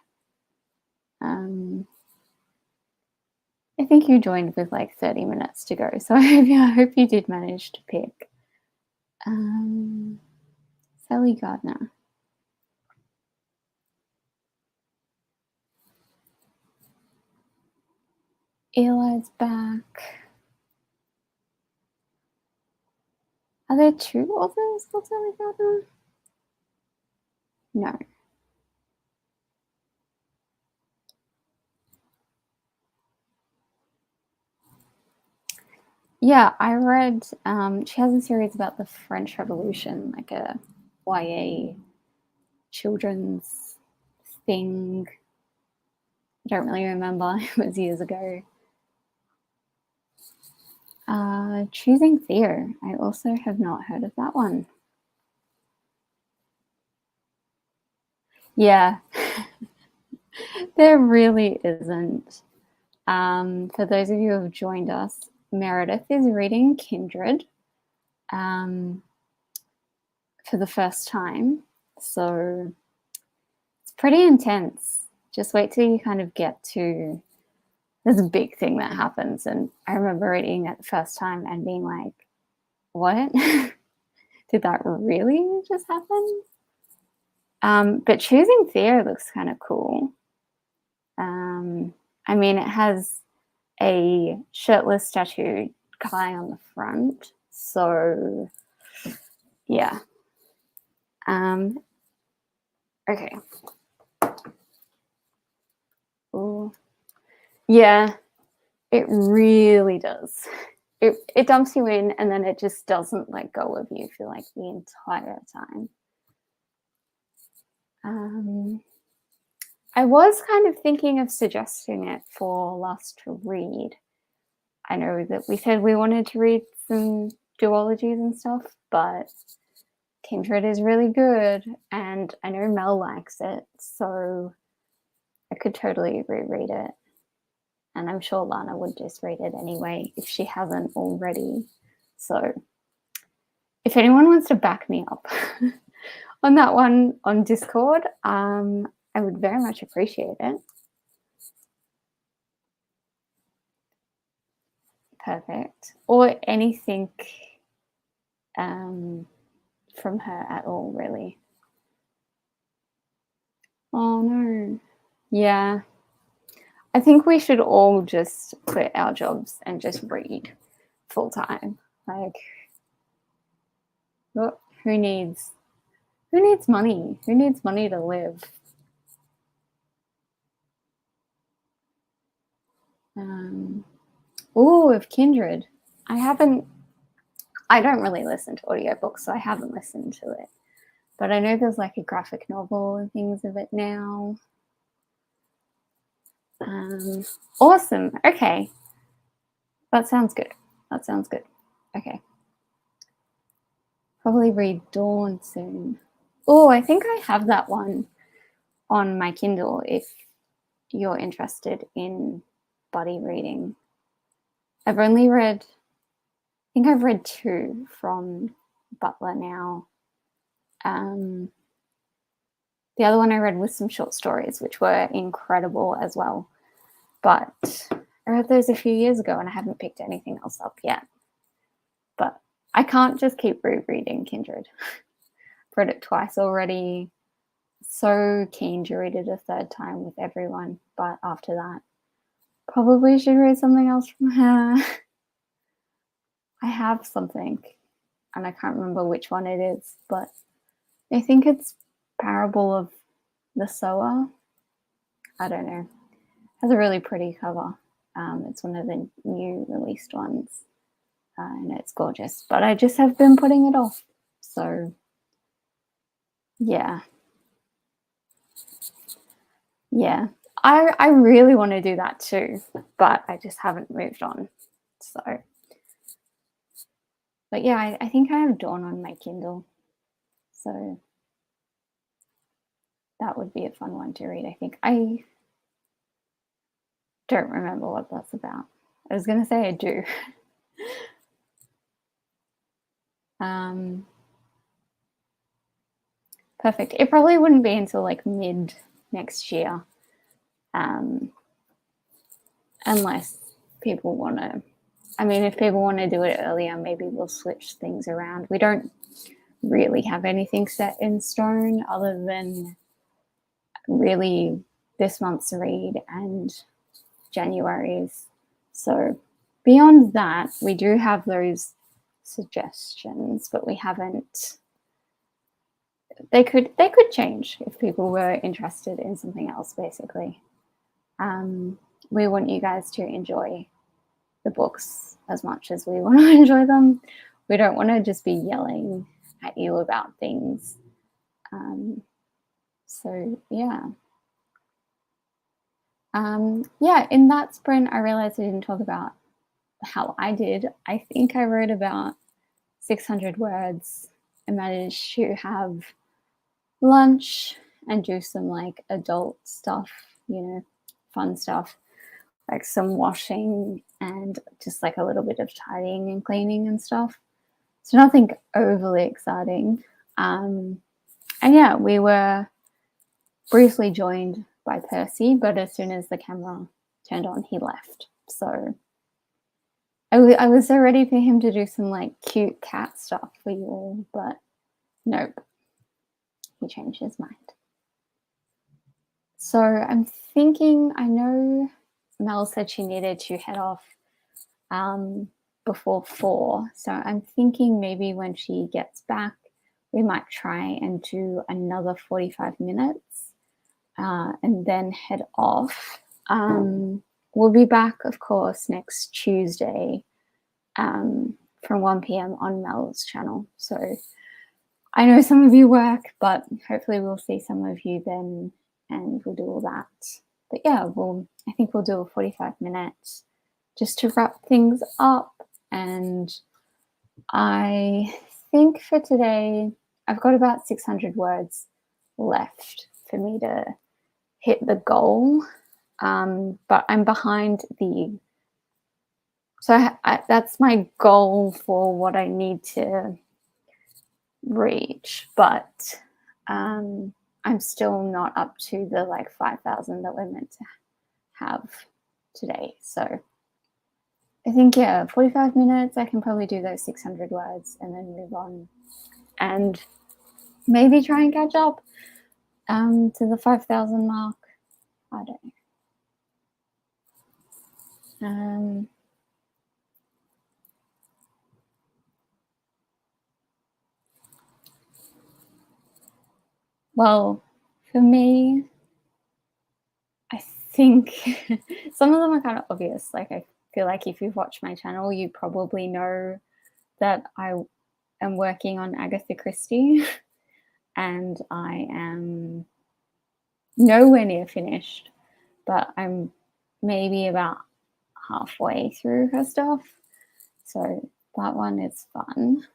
[SPEAKER 1] I think you joined with like 30 minutes to go, so I hope you did manage to pick. Sally Gardner. Eli's back. Are there two authors called Sally Gardner? No. Yeah, I read, she has a series about the French Revolution, like a YA children's thing. I don't really remember, it was years ago. Choosing Theo. I also have not heard of that one. Yeah, there really isn't. For those of you who have joined us, Meredith is reading Kindred for the first time. So it's pretty intense. Just wait till you kind of get to, there's a big thing that happens. And I remember reading it the first time and being like, what? Did that really just happen? But Choosing Theo looks kind of cool. I mean, it has a shirtless tattooed guy on the front. So, yeah. Okay. Ooh. Yeah, it really does. It dumps you in and then it just doesn't let go of you for like the entire time. I was kind of thinking of suggesting it for last to read. I know that we said we wanted to read some duologies and stuff, but Kindred is really good, and I know Mel likes it, so I could totally reread it. And I'm sure Lana would just read it anyway if she hasn't already. So if anyone wants to back me up on that one on Discord, I would very much appreciate it. Perfect. Or anything from her at all, really. Oh no. Yeah. I think we should all just quit our jobs and just read full time. Like, who needs money? Who needs money to live? Of Kindred. I don't really listen to audiobooks, so I haven't listened to it. But I know there's like a graphic novel and things of it now. Awesome. Okay. That sounds good. Okay. Probably read Dawn soon. Oh, I think I have that one on my Kindle if you're interested in buddy reading. I've read 2 from Butler now. The other one I read was some short stories, which were incredible as well. But I read those a few years ago and I haven't picked anything else up yet. But I can't just keep rereading Kindred. I've read it twice already. So keen to read it a third time with everyone. But after that, probably should read something else from her. I have something and I can't remember which one it is, but I think it's Parable of the Sower. I don't know. It has a really pretty cover. It's one of the new released ones. and it's gorgeous, but I just have been putting it off. So yeah. I really want to do that too, but I just haven't moved on. So, but yeah, I think I have Dawn on my Kindle, so that would be a fun one to read. I think I don't remember what that's about. I was going to say I do. Perfect. It probably wouldn't be until like mid next year, unless people want to. I mean, if people want to do it earlier, maybe we'll switch things around. We don't really have anything set in stone other than really this month's read and January's. So beyond that, we do have those suggestions, but we haven't. They could change if people were interested in something else, basically. We want you guys to enjoy the books as much as we want to enjoy them. We don't want to just be yelling at you about things. So yeah. Yeah, in that sprint, I realized I didn't talk about how I did. I think I wrote about 600 words. I managed to have lunch and do some like adult stuff, you know, fun stuff, like some washing and just like a little bit of tidying and cleaning and stuff. So nothing overly exciting. And yeah, we were briefly joined by Percy, but as soon as the camera turned on, he left. So I was so ready for him to do some like cute cat stuff for you all, but nope, he changed his mind. So I'm thinking, I know Mel said she needed to head off before 4. So I'm thinking maybe when she gets back, we might try and do another 45 minutes and then head off. We'll be back, of course, next Tuesday from 1 p.m. on Mel's channel. So I know some of you work, but hopefully we'll see some of you then and we'll do all that. But yeah, I think we'll do a 45 minutes just to wrap things up. And I think for today, I've got about 600 words left for me to hit the goal. But I'm behind so that's my goal for what I need to reach, but I'm still not up to the like 5,000 that we're meant to have today. So I think, yeah, 45 minutes, I can probably do those 600 words and then move on and maybe try and catch up to the 5,000 mark. I don't know. Well, for me, I think some of them are kind of obvious. Like, I feel like if you've watched my channel, you probably know that I am working on Agatha Christie and I am nowhere near finished, but I'm maybe about halfway through her stuff. So that one is fun.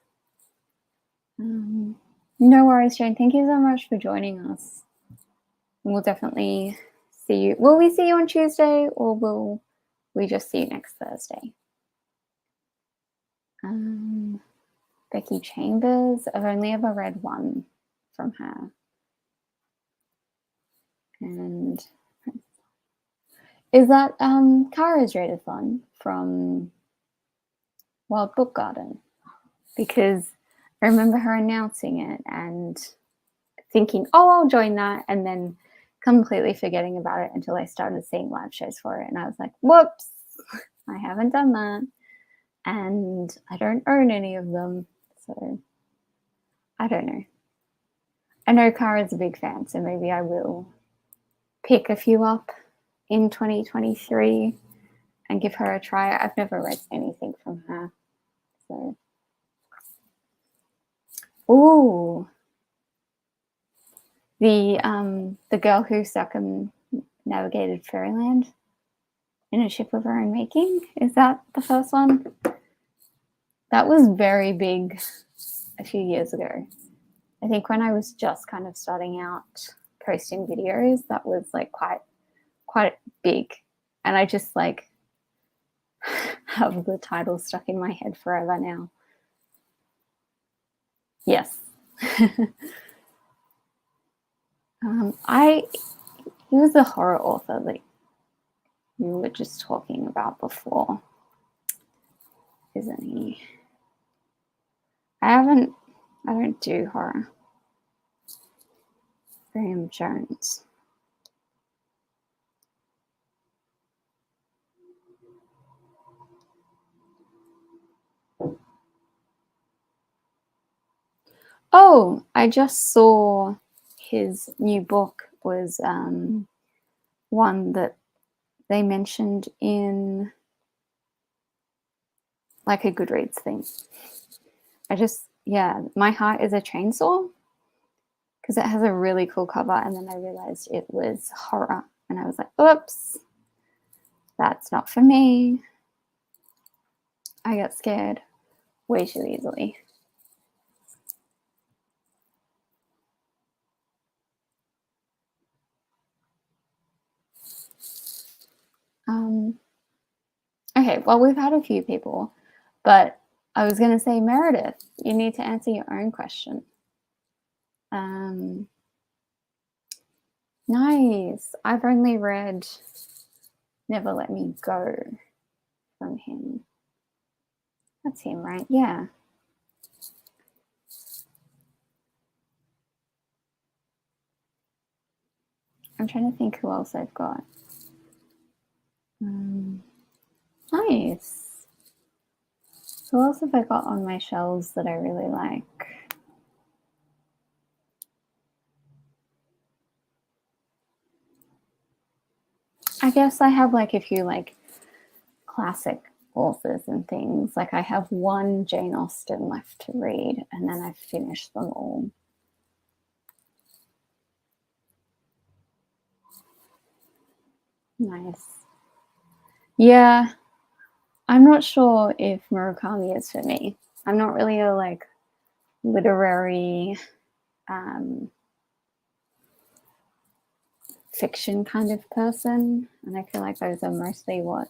[SPEAKER 1] No worries, Jane. Thank you so much for joining us. We'll definitely see you. Will we see you on Tuesday or will we just see you next Thursday? Becky Chambers. I've only ever read one from her. And is that Kara's rated fun from Wild Book Garden? Because I remember her announcing it and thinking, oh, I'll join that, and then completely forgetting about it until I started seeing live shows for it. And I was like, whoops, I haven't done that. And I don't own any of them. So I don't know. I know Kara's a big fan, so maybe I will pick a few up in 2023 and give her a try. I've never read anything from her. So, ooh, the girl who circumnavigated fairyland in a ship of her own making. Is that the first one? That was very big a few years ago. I think when I was just kind of starting out posting videos, that was like quite big. And I just like have the title stuck in my head forever now. Yes. He was a horror author that we were just talking about before, isn't he? I don't do horror. Graham Jones. Oh, I just saw his new book was one that they mentioned in like a Goodreads thing. My Heart is a Chainsaw, because it has a really cool cover, and then I realized it was horror, and I was like, oops, that's not for me. I get scared way too easily. Okay, well, we've had a few people, but I was going to say, Meredith, you need to answer your own question. Nice. I've only read Never Let Me Go from him. That's him, right? Yeah. I'm trying to think who else I've got. Nice. Who else have I got on my shelves that I really like? I guess I have like a few like classic authors and things. Like I have one Jane Austen left to read, and then I've finished them all. Nice. Yeah, I'm not sure if Murakami is for me. I'm not really a like literary fiction kind of person, and I feel like those are mostly what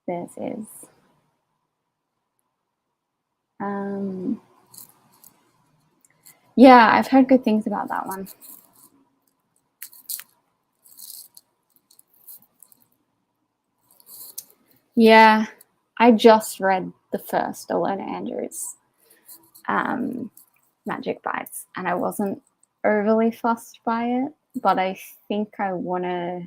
[SPEAKER 1] theirs is. Yeah, I've heard good things about that one. Yeah, I just read the first Alona Andrews Magic Bites, and I wasn't overly fussed by it, but I think I want to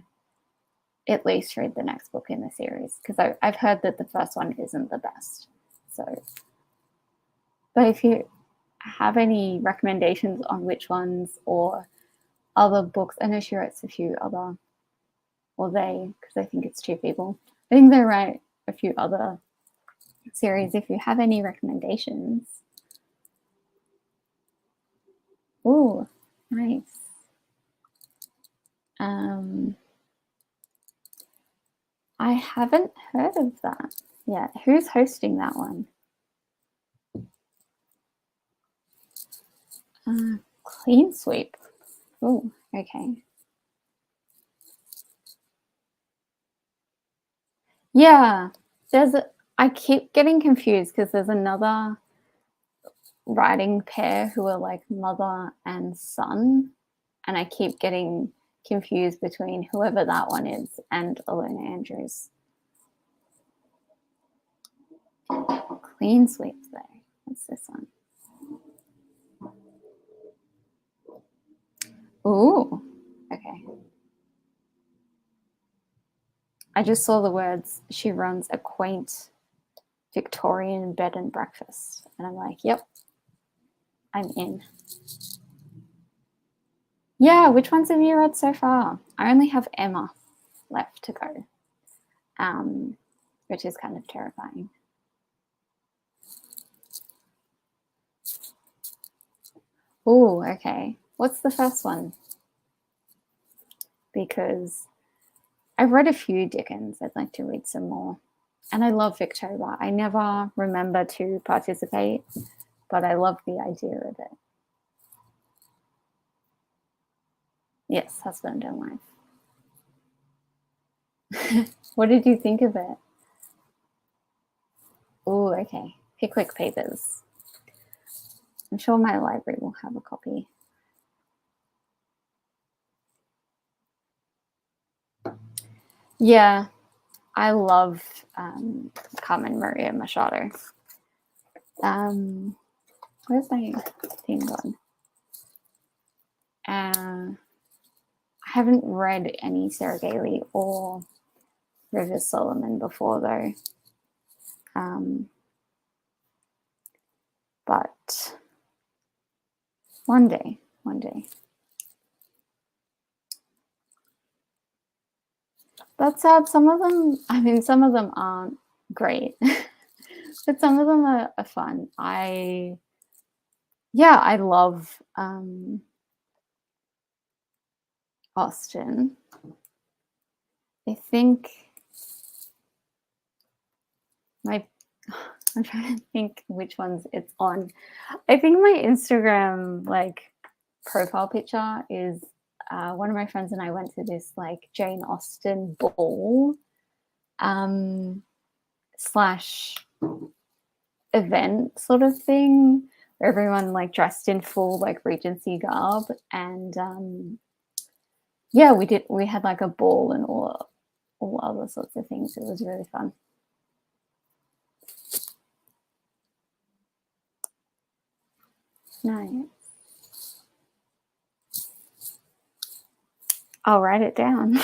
[SPEAKER 1] at least read the next book in the series, because I've heard that the first one isn't the best. So, but if you have any recommendations on which ones or other books, I know she writes a few other, or they, because I think it's two people. I think they write a few other series. If you have any recommendations. Oh, nice. I haven't heard of that yet. Who's hosting that one? Clean Sweep. Oh, okay. Yeah, I keep getting confused because there's another writing pair who are like mother and son, and I keep getting confused between whoever that one is and Alona Andrews. Clean Sweep though. What's this one? Ooh, okay. I just saw the words, she runs a quaint Victorian bed and breakfast. And I'm like, yep, I'm in. Yeah, which ones have you read so far? I only have Emma left to go, which is kind of terrifying. Oh, okay. What's the first one? Because I've read a few Dickens. I'd like to read some more. And I love Victober. I never remember to participate, but I love the idea of it. Yes, husband and wife. What did you think of it? Oh, okay. Pickwick Papers. I'm sure my library will have a copy. Yeah, I love Carmen Maria Machado. Where's my thing gone? I haven't read any Sarah Gailey or Rivers Solomon before, though. But one day. That's sad. Some of them aren't great, but some of them are fun. I love Austen. I think I'm trying to think which ones it's on. I think my Instagram profile picture is one of my friends and I went to this Jane Austen ball / event sort of thing, where everyone dressed in full Regency garb, and we had a ball and all other sorts of things. It was really fun. Nice. I'll write it down.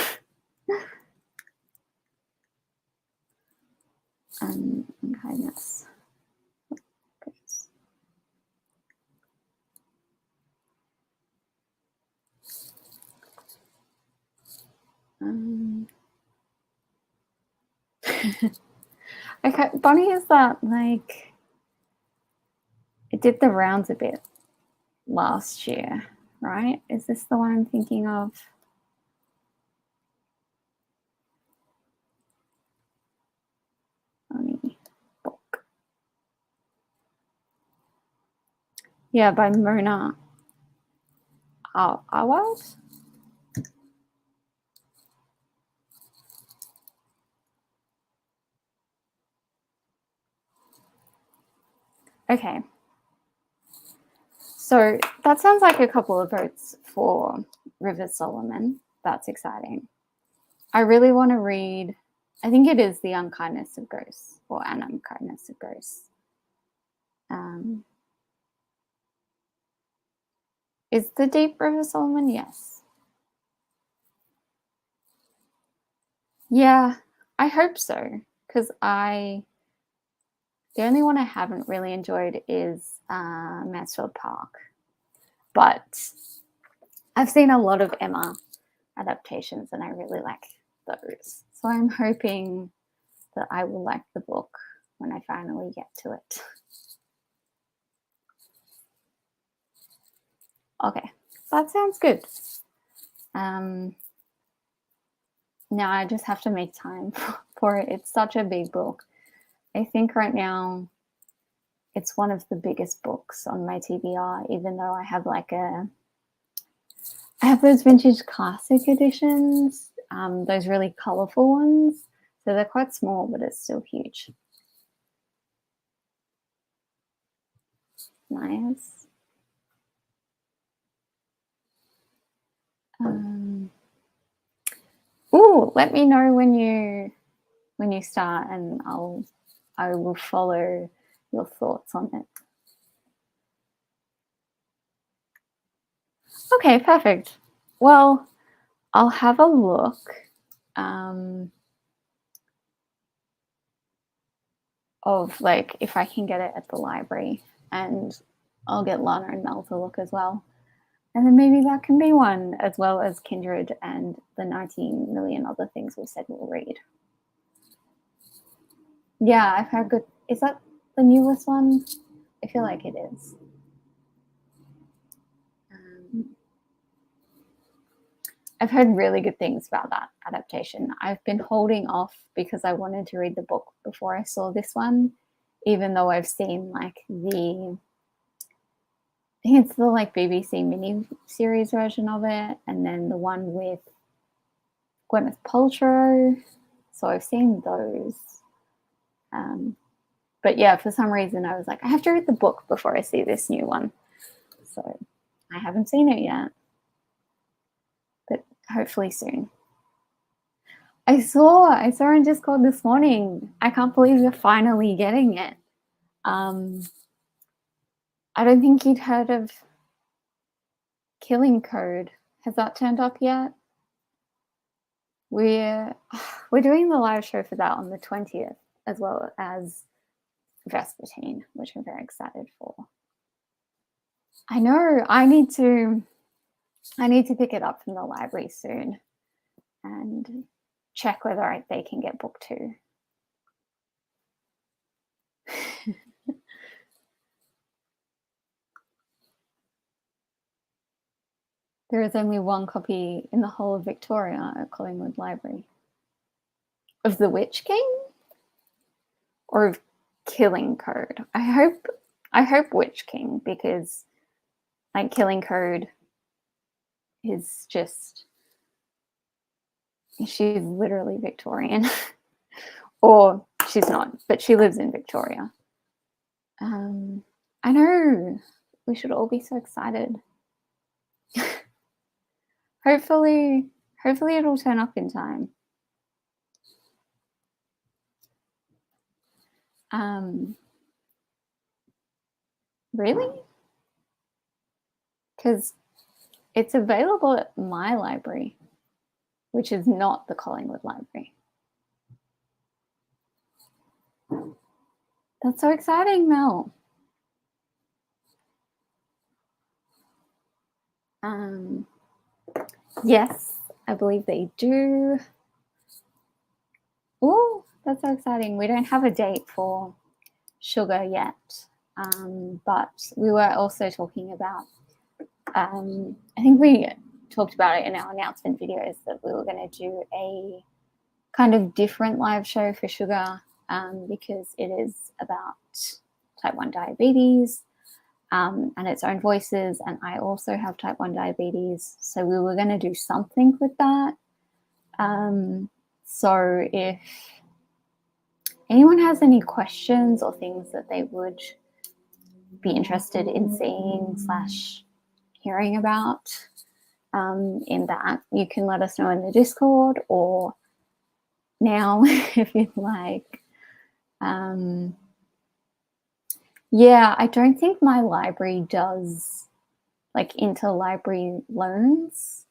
[SPEAKER 1] Kindness. Okay, Bonnie, is that it did the rounds a bit last year, right? Is this the one I'm thinking of? Bonnie book. Yeah, by Mona Awad. Okay. So that sounds like a couple of votes for Rivers Solomon. That's exciting. I really want to read, I think it is The Unkindness of Ghosts, or An Unkindness of Ghosts. Is the Deep River Solomon? Yes. Yeah, I hope so, because the only one I haven't really enjoyed is Mansfield Park. But I've seen a lot of Emma adaptations and I really like those. So I'm hoping that I will like the book when I finally get to it. Okay, that sounds good. Now I just have to make time for it. It's such a big book. I think right now it's one of the biggest books on my TBR, even though I have I have those vintage classic editions, those really colorful ones. So they're quite small, but it's still huge. Nice. Let me know when you start, and I will follow your thoughts on it. Okay, perfect. Well, I'll have a look of if I can get it at the library, and I'll get Lana and Mel to look as well. And then maybe that can be one, as well as Kindred and the 19 million other things we said we'll read. Yeah, I've heard good. Is that the newest one? I feel like it is. I've heard really good things about that adaptation. I've been holding off because I wanted to read the book before I saw this one, even though I've seen like I think it's the like BBC mini series version of it, and then the one with Gwyneth Paltrow. So I've seen those. But yeah, for some reason I was like, I have to read the book before I see this new one. So I haven't seen it yet, but hopefully soon. I saw in Discord this morning. I can't believe you're finally getting it. I don't think you'd heard of Killing Code. Has that turned up yet? We're doing the live show for that on the 20th, as well as Vespertine, which I'm very excited for. I know I need to pick it up from the library soon and check whether they can get book 2. There is only one copy in the whole of Victoria at Collingwood Library. Of The Witch King? Or of Killing Code? I hope Witch King, because like Killing Code is just, she's literally Victorian. Or she's not, but she lives in Victoria. I know, we should all be so excited. Hopefully it'll turn up in time. Really? Because it's available at my library, which is not the Collingwood Library. That's so exciting, Mel. Yes, I believe they do. Oh, that's so exciting. We don't have a date for Sugar yet, but we were also talking about, I think we talked about it in our announcement videos, that we were going to do a kind of different live show for Sugar, because it is about type 1 diabetes and its own voices, and I also have type 1 diabetes, so we were going to do something with that. So if anyone has any questions or things that they would be interested in seeing / hearing about in that, you can let us know in the Discord, or now if you'd like. Yeah, I don't think my library does like interlibrary loans.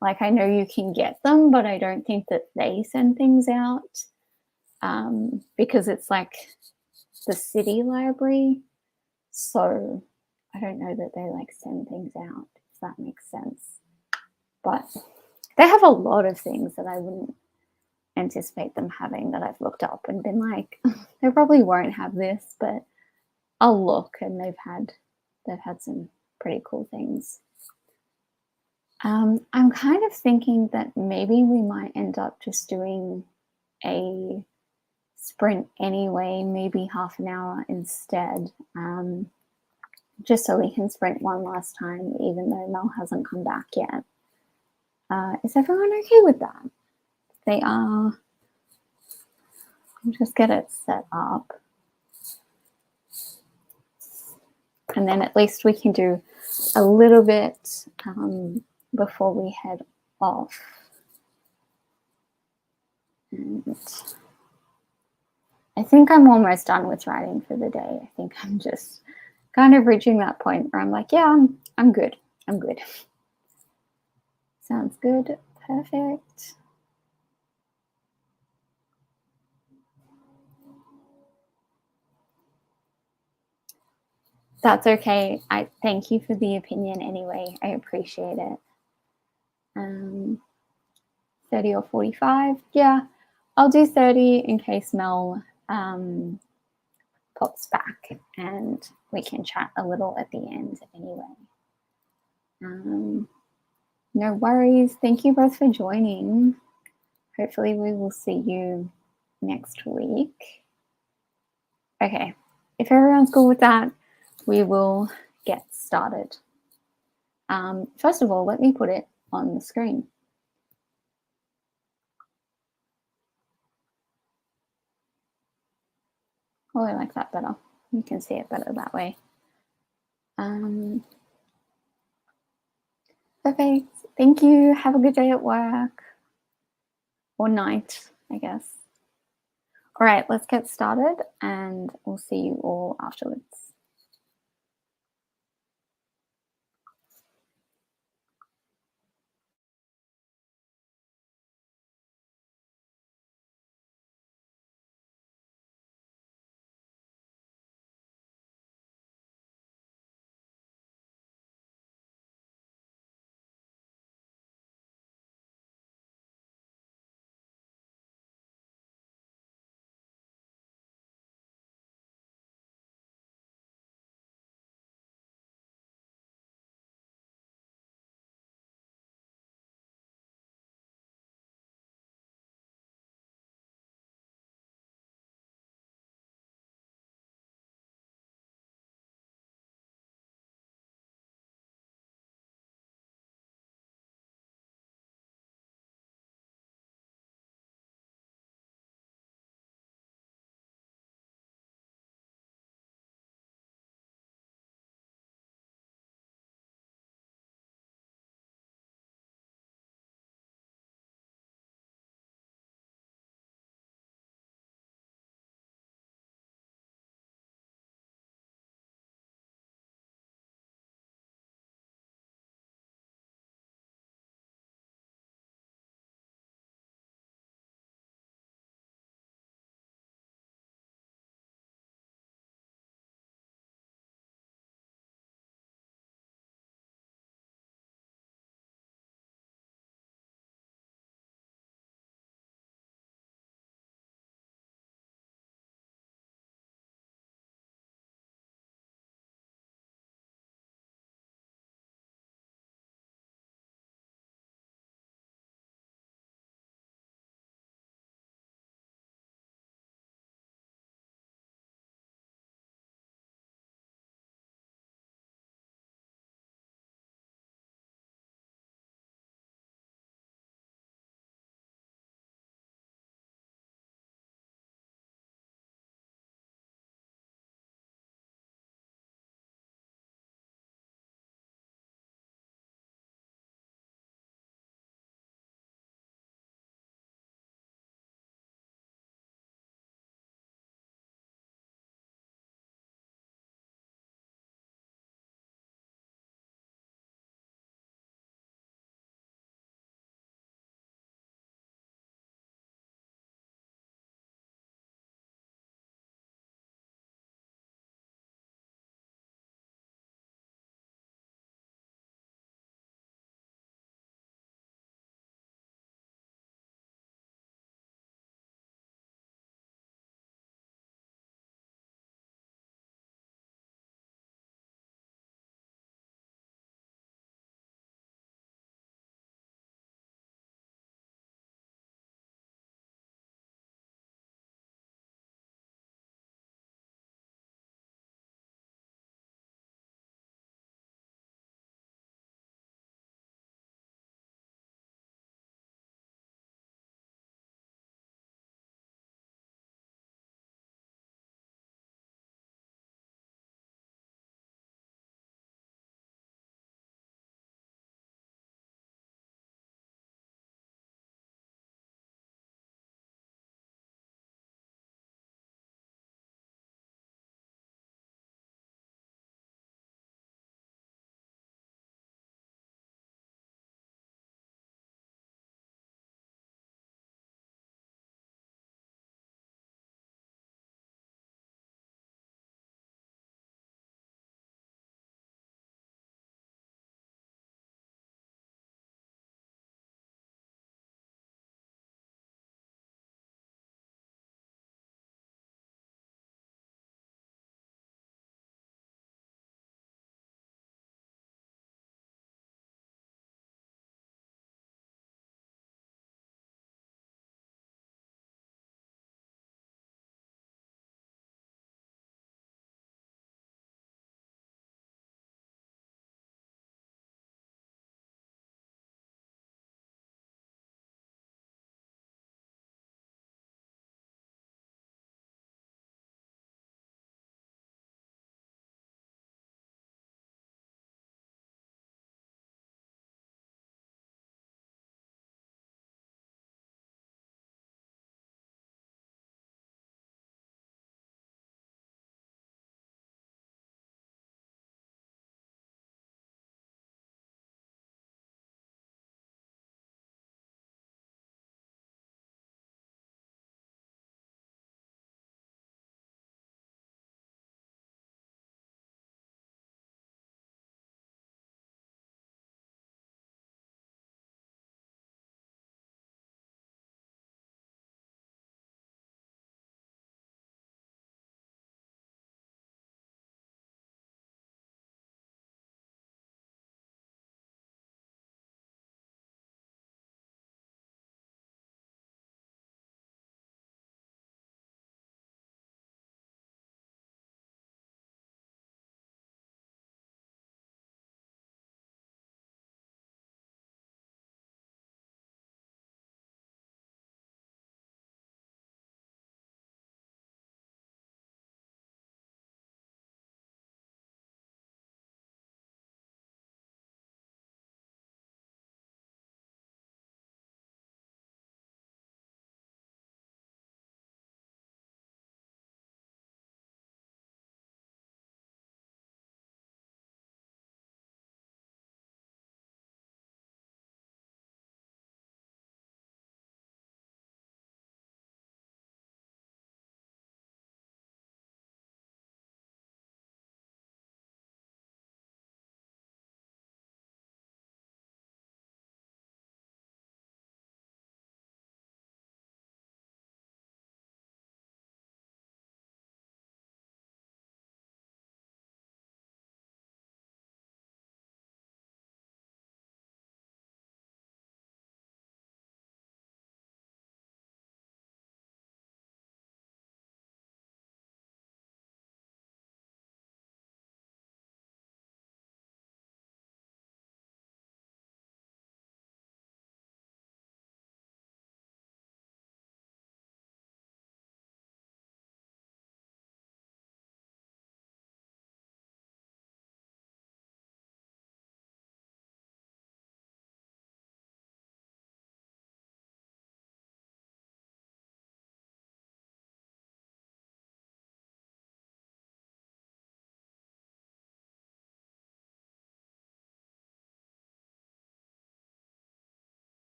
[SPEAKER 1] Like, I know you can get them, but I don't think that they send things out, because it's like the city library. So I don't know that they like send things out, if that makes sense. But they have a lot of things that I wouldn't anticipate them having, that I've looked up and been like, they probably won't have this, but I'll look, and they've had some pretty cool things. I'm kind of thinking that maybe we might end up just doing a sprint anyway, maybe half an hour instead, just so we can sprint one last time, even though Mel hasn't come back yet. Is everyone okay with that? They are. I'll just get it set up. And then at least we can do a little bit before we head off. And I think I'm almost done with writing for the day. I think I'm just kind of reaching that point where I'm like, yeah, I'm good. I'm good. Sounds good. Perfect. That's okay. I thank you for the opinion anyway. I appreciate it. 30 or 45. Yeah, I'll do 30 in case Mel pops back, and we can chat a little at the end anyway. No worries. Thank you both for joining. Hopefully we will see you next week. Okay, if everyone's cool with that, we will get started. First of all, let me put it on the screen. Oh, I like that better. You can see it better that way. Perfect. Thank you. Have a good day at work. Or night, I guess. All right, let's get started and we'll see you all afterwards.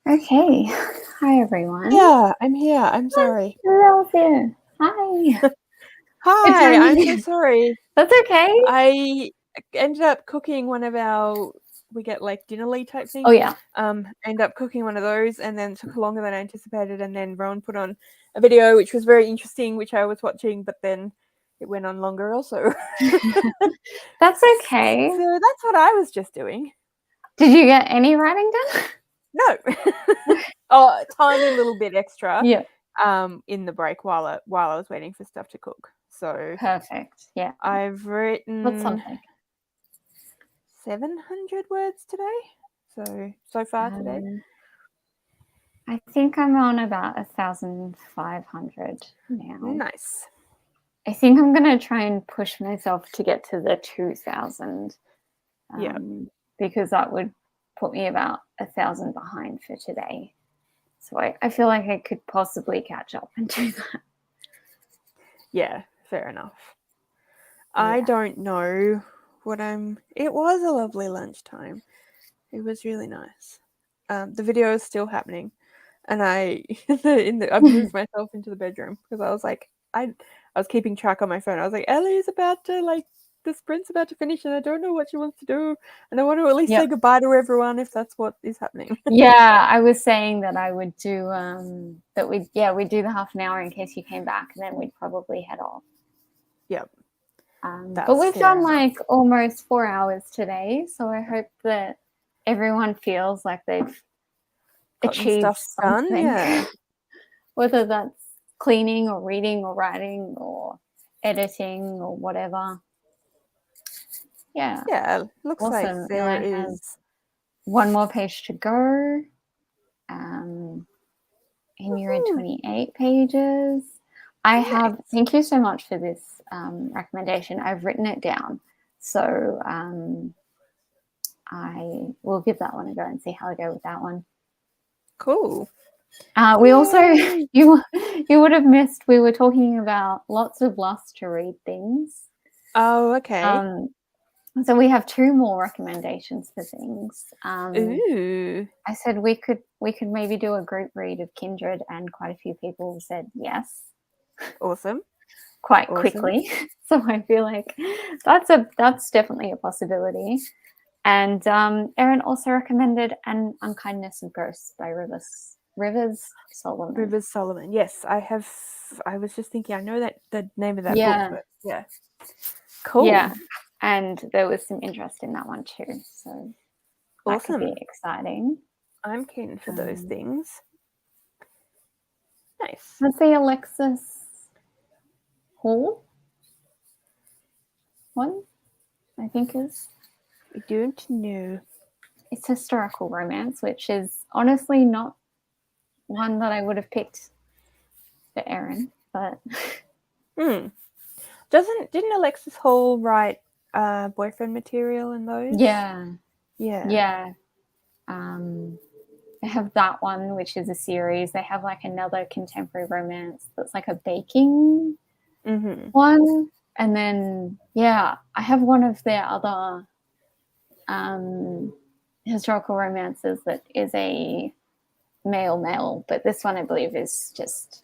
[SPEAKER 1] Okay. Hi, everyone.
[SPEAKER 2] Yeah, I'm here. I'm sorry.
[SPEAKER 1] Hello there. Hi. Good
[SPEAKER 2] Hi, I'm so
[SPEAKER 1] timing.
[SPEAKER 2] sorry.
[SPEAKER 1] That's okay.
[SPEAKER 2] I ended up cooking one of we get like dinnerly type thing.
[SPEAKER 1] Oh, yeah.
[SPEAKER 2] End up cooking one of those, and then it took longer than I anticipated. And then Rowan put on a video which was very interesting, which I was watching, but then it went on longer also.
[SPEAKER 1] That's okay.
[SPEAKER 2] So that's what I was just doing.
[SPEAKER 1] Did you get any writing done?
[SPEAKER 2] No. Oh, tiny little bit extra.
[SPEAKER 1] Yeah.
[SPEAKER 2] In the break while I was waiting for stuff to cook. So
[SPEAKER 1] Perfect. Yeah.
[SPEAKER 2] I've
[SPEAKER 1] What's
[SPEAKER 2] written
[SPEAKER 1] something?
[SPEAKER 2] 700 words today. So far today.
[SPEAKER 1] I think I'm on about 1,500 now.
[SPEAKER 2] Nice.
[SPEAKER 1] I think I'm going to try and push myself to get to the 2,000.
[SPEAKER 2] Yeah.
[SPEAKER 1] Because that would put me about 1,000 behind for today. So I feel like I could possibly catch up and do that.
[SPEAKER 2] Yeah, fair enough.
[SPEAKER 1] Yeah.
[SPEAKER 2] I don't know it was a lovely lunchtime. It was really nice. The video is still happening, and I've moved myself into the bedroom because I was like, I was keeping track on my phone. I was like, Ellie's about to the sprint's about to finish, and I don't know what she wants to do, and I want to at least say goodbye to everyone if that's what is happening.
[SPEAKER 1] Yeah, I was saying that I would do we'd do the half an hour in case you came back, and then we'd probably head off.
[SPEAKER 2] Yep.
[SPEAKER 1] But we've done like almost 4 hours today, so I hope that everyone feels like they've achieved something.
[SPEAKER 2] Done, yeah.
[SPEAKER 1] Whether that's cleaning or reading or writing or editing or whatever. Yeah.
[SPEAKER 2] Yeah, looks
[SPEAKER 1] Awesome.
[SPEAKER 2] like there is
[SPEAKER 1] one more page to go. And you're at 28 pages. Thank you so much for this recommendation. I've written it down. So I will give that one a go and see how I go with that one.
[SPEAKER 2] Cool.
[SPEAKER 1] We also, you would have missed, we were talking about lots of lust to read things.
[SPEAKER 2] Oh, okay.
[SPEAKER 1] So we have 2 more recommendations for things.
[SPEAKER 2] Ooh.
[SPEAKER 1] I said we could maybe do a group read of Kindred, and quite a few people said yes.
[SPEAKER 2] Awesome.
[SPEAKER 1] Quite quickly. So I feel like that's definitely a possibility. And Erin also recommended An Unkindness of Ghosts by Rivers Solomon.
[SPEAKER 2] Rivers Solomon. Yes, I was just thinking, I know that the name of that book, but yeah. Cool.
[SPEAKER 1] Yeah. And there was some interest in that one too. So that could be exciting.
[SPEAKER 2] I'm keen for those things. Nice.
[SPEAKER 1] Let's see, Alexis Hall one, I think is.
[SPEAKER 2] I don't know.
[SPEAKER 1] It's historical romance, which is honestly not one that I would have picked for Erin, but
[SPEAKER 2] Didn't Alexis Hall write boyfriend material in those?
[SPEAKER 1] Yeah.
[SPEAKER 2] Yeah.
[SPEAKER 1] They have that one, which is a series. They have like another contemporary romance that's like a baking one. And then, I have one of their other historical romances that is a male, but this one I believe is just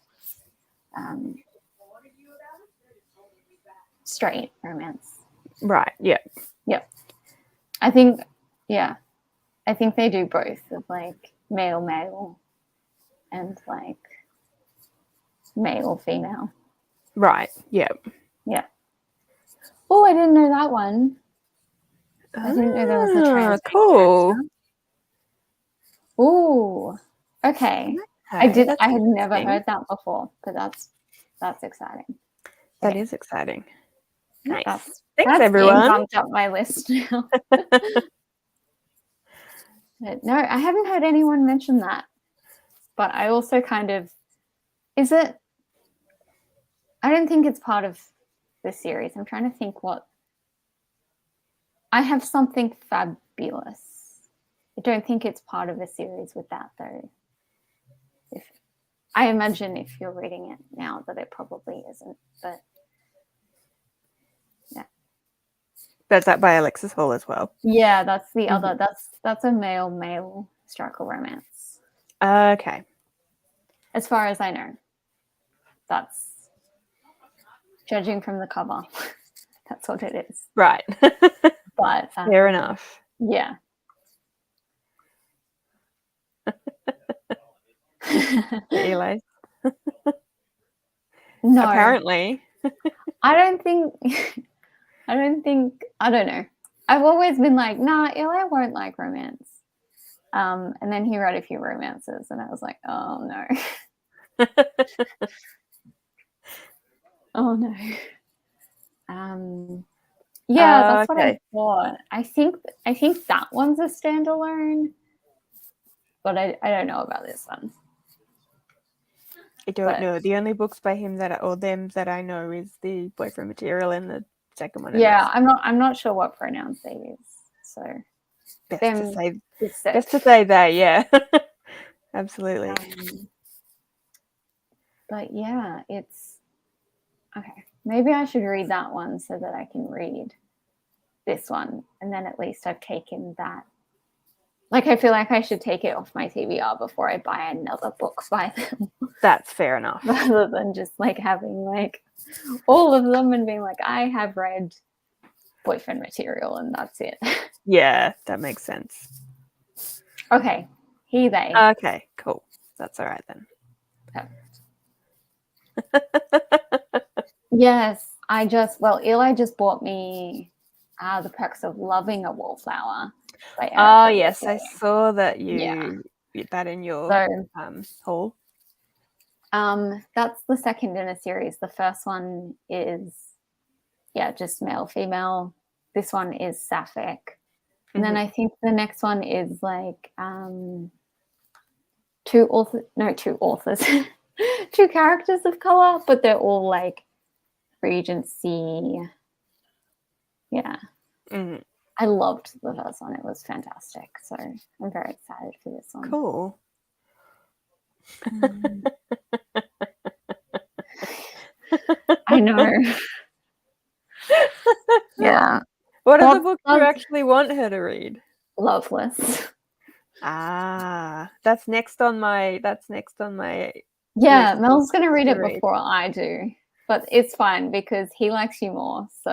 [SPEAKER 1] straight romance.
[SPEAKER 2] Right, yeah.
[SPEAKER 1] Yep. I think they do both of like male and like male-female.
[SPEAKER 2] Right, yeah.
[SPEAKER 1] Yeah. Oh, I didn't know that one. I didn't know there was a trans.
[SPEAKER 2] Cool.
[SPEAKER 1] Ooh. Okay. I had never heard that before, but that's exciting.
[SPEAKER 2] That is exciting. Nice.
[SPEAKER 1] Thanks,
[SPEAKER 2] everyone.
[SPEAKER 1] Bumped up my list now. But no, I haven't heard anyone mention that. But I also kind of, I don't think it's part of the series. I'm trying to think I have something fabulous. I don't think it's part of a series with that though. I imagine if you're reading it now that it probably isn't, but yeah.
[SPEAKER 2] That's that by Alexis Hall as well.
[SPEAKER 1] Yeah, that's the other. That's a male historical romance.
[SPEAKER 2] Okay.
[SPEAKER 1] As far as I know. That's judging from the cover. That's what it is.
[SPEAKER 2] Right.
[SPEAKER 1] But
[SPEAKER 2] fair enough.
[SPEAKER 1] Yeah.
[SPEAKER 2] Eli.
[SPEAKER 1] No.
[SPEAKER 2] Apparently.
[SPEAKER 1] I don't know. I've always been like, nah, Eli won't like romance. And then he read a few romances and I was like, oh no. Oh no. Yeah, that's what I thought. I think that one's a standalone, but I don't know about this one.
[SPEAKER 2] I don't know. The only books by him that I know is the Boyfriend Material and the second one.
[SPEAKER 1] Yeah, I'm not sure what pronouns they use. So
[SPEAKER 2] best to say that, yeah. Absolutely.
[SPEAKER 1] But yeah, it's okay. Maybe I should read that one so that I can read this one, and then at least I've taken that. Like, I feel like I should take it off my TBR before I buy another book by them.
[SPEAKER 2] That's fair enough.
[SPEAKER 1] Rather than just like having like all of them and being like, I have read Boyfriend Material and that's it.
[SPEAKER 2] Yeah, that makes sense.
[SPEAKER 1] Okay. He, they.
[SPEAKER 2] Okay, cool. That's all right then.
[SPEAKER 1] Yes, Eli just bought me The Perks of Loving a Wallflower.
[SPEAKER 2] Oh, yes, I saw that you get that in your haul.
[SPEAKER 1] That's the second in a series. The first one is, just male, female. This one is sapphic. And then I think the next one is like two authors, two characters of color, but they're all like Regency. Yeah.
[SPEAKER 2] Mm-hmm.
[SPEAKER 1] I loved the first one. It was fantastic. So I'm very excited for this one.
[SPEAKER 2] Cool.
[SPEAKER 1] I know. Yeah.
[SPEAKER 2] What are the books you actually want her to read?
[SPEAKER 1] Loveless.
[SPEAKER 2] Ah, that's next on my
[SPEAKER 1] Yeah, Mel's going to read it before I do. But it's fine because he likes you more, so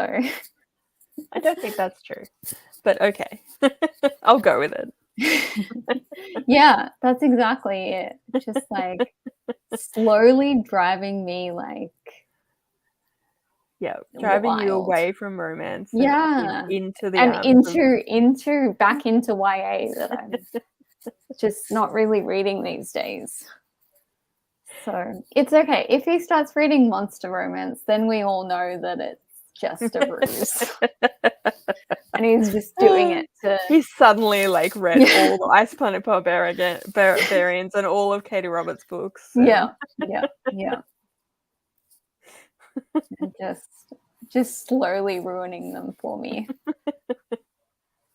[SPEAKER 2] I don't think that's true. But okay. I'll go with it.
[SPEAKER 1] Yeah, that's exactly it. Just like slowly driving me like
[SPEAKER 2] driving you away from romance.
[SPEAKER 1] Yeah.
[SPEAKER 2] Into the
[SPEAKER 1] and into back into YA that I'm just not really reading these days. So it's okay. If he starts reading monster romance, then we all know that it's just a ruse. And he's just doing it to...
[SPEAKER 2] He's suddenly like read all the Ice Planet Barbarians and all of Katie Roberts' books. So.
[SPEAKER 1] Yeah. And just slowly ruining them for me.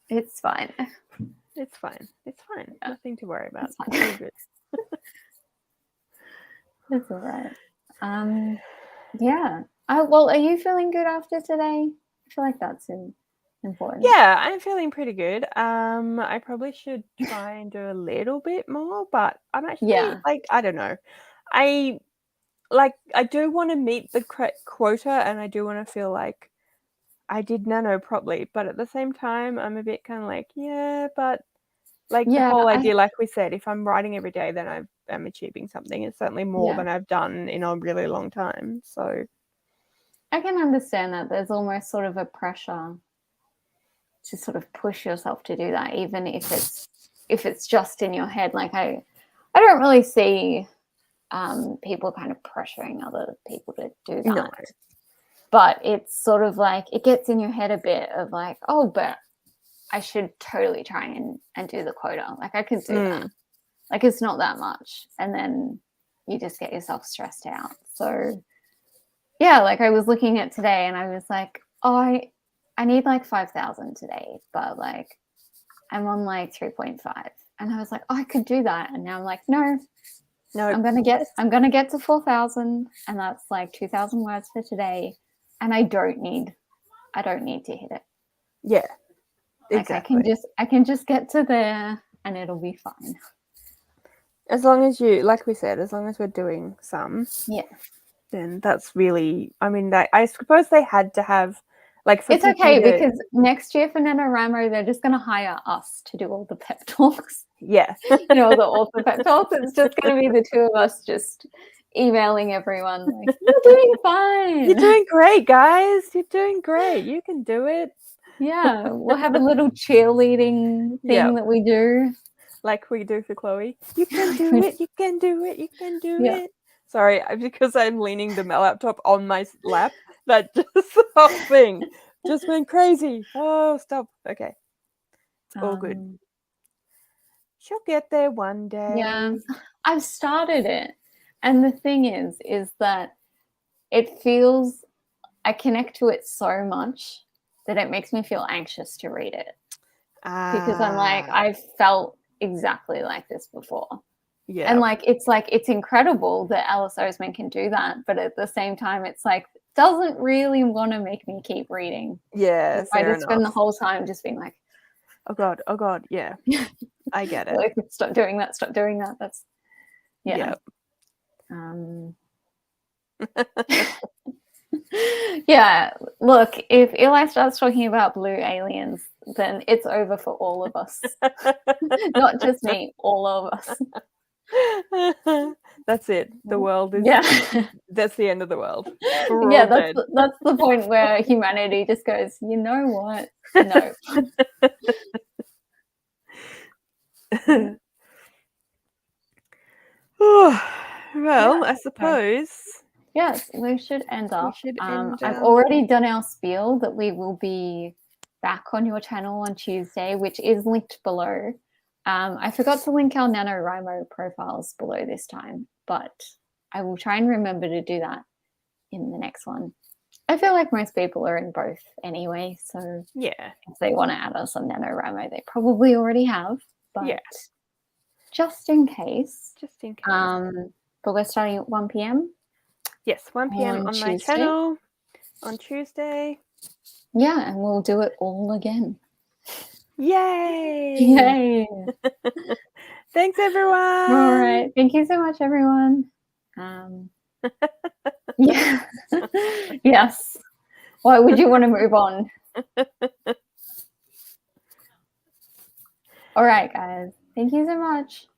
[SPEAKER 1] It's fine.
[SPEAKER 2] It's fine. Yeah. Nothing to worry about.
[SPEAKER 1] It's fine. It's all right. Yeah. Well, are you feeling good after today? I feel like that's important.
[SPEAKER 2] Yeah, I'm feeling pretty good. I probably should try and do a little bit more, but I'm actually like, I don't know. I do want to meet the quota, and I do want to feel like I did Nano properly, but at the same time, I'm a bit kind of like, but like the whole idea, like we said, if I'm writing every day, then I'm achieving something. It's certainly more than I've done in a really long time. So
[SPEAKER 1] I can understand that there's almost sort of a pressure to sort of push yourself to do that, even if it's just in your head. Like I don't really see people kind of pressuring other people to do that. No. But it's sort of like it gets in your head a bit of like, oh, but I should totally try and do the quota. Like I could do that. Like it's not that much. And then you just get yourself stressed out. So yeah, like I was looking at today and I was like, oh, I need like 5,000 today, but like I'm on like 3.5. And I was like, oh, I could do that. And now I'm like, no, I'm gonna get to 4,000, and that's like 2,000 words for today. And I don't need to hit it.
[SPEAKER 2] Yeah.
[SPEAKER 1] Like exactly. I can just get to there and it'll be fine.
[SPEAKER 2] As long as you, like we said, as long as we're doing some, then that's really, I mean, I suppose they had to have, like, for
[SPEAKER 1] it's okay because next year for NaNoWriMo, they're just going to hire us to do all the pep talks.
[SPEAKER 2] Yeah.
[SPEAKER 1] You know, the author pep talks. It's just going to be the two of us just emailing everyone like, you're doing fine.
[SPEAKER 2] You're doing great, guys. You're doing great. You can do it.
[SPEAKER 1] Yeah, we'll have a little cheerleading thing that we do.
[SPEAKER 2] Like we do for Chloe. You can do it. You can do it. You can do it. Sorry, because I'm leaning the laptop on my lap. That just the whole thing just went crazy. Oh, stop. Okay. It's all good. She'll get there one day.
[SPEAKER 1] Yeah, I've started it. And the thing is that it feels, I connect to it so much that it makes me feel anxious to read it. Because I'm like, I've felt exactly like this before. Yeah. And it's incredible that Alice Oseman can do that. But at the same time, it's like, doesn't really want to make me keep reading.
[SPEAKER 2] Yeah.
[SPEAKER 1] I just spend the whole time just being like,
[SPEAKER 2] oh God. Yeah. I get it.
[SPEAKER 1] Like, stop doing that. That's, yeah. Yeah, look, if Eli starts talking about blue aliens, then it's over for all of us. Not just me, all of us.
[SPEAKER 2] That's it. The world is that's the end of the world.
[SPEAKER 1] Yeah, that's the point where humanity just goes, you know what? No.
[SPEAKER 2] Well, I suppose.
[SPEAKER 1] Yes, we should end up. I've already done our spiel that we will be back on your channel on Tuesday, which is linked below. I forgot to link our NaNoWriMo profiles below this time, but I will try and remember to do that in the next one. I feel like most people are in both anyway, so
[SPEAKER 2] yeah,
[SPEAKER 1] if they want to add us on NaNoWriMo, they probably already have, but just in case. But we're starting at 1 p.m.
[SPEAKER 2] Yes, 1 p.m. on my channel on Tuesday.
[SPEAKER 1] Yeah, and we'll do it all again.
[SPEAKER 2] Yay!
[SPEAKER 1] Yay!
[SPEAKER 2] Thanks, everyone.
[SPEAKER 1] All right. Thank you so much, everyone. Yeah. Yes. Why would you want to move on? All right, guys. Thank you so much.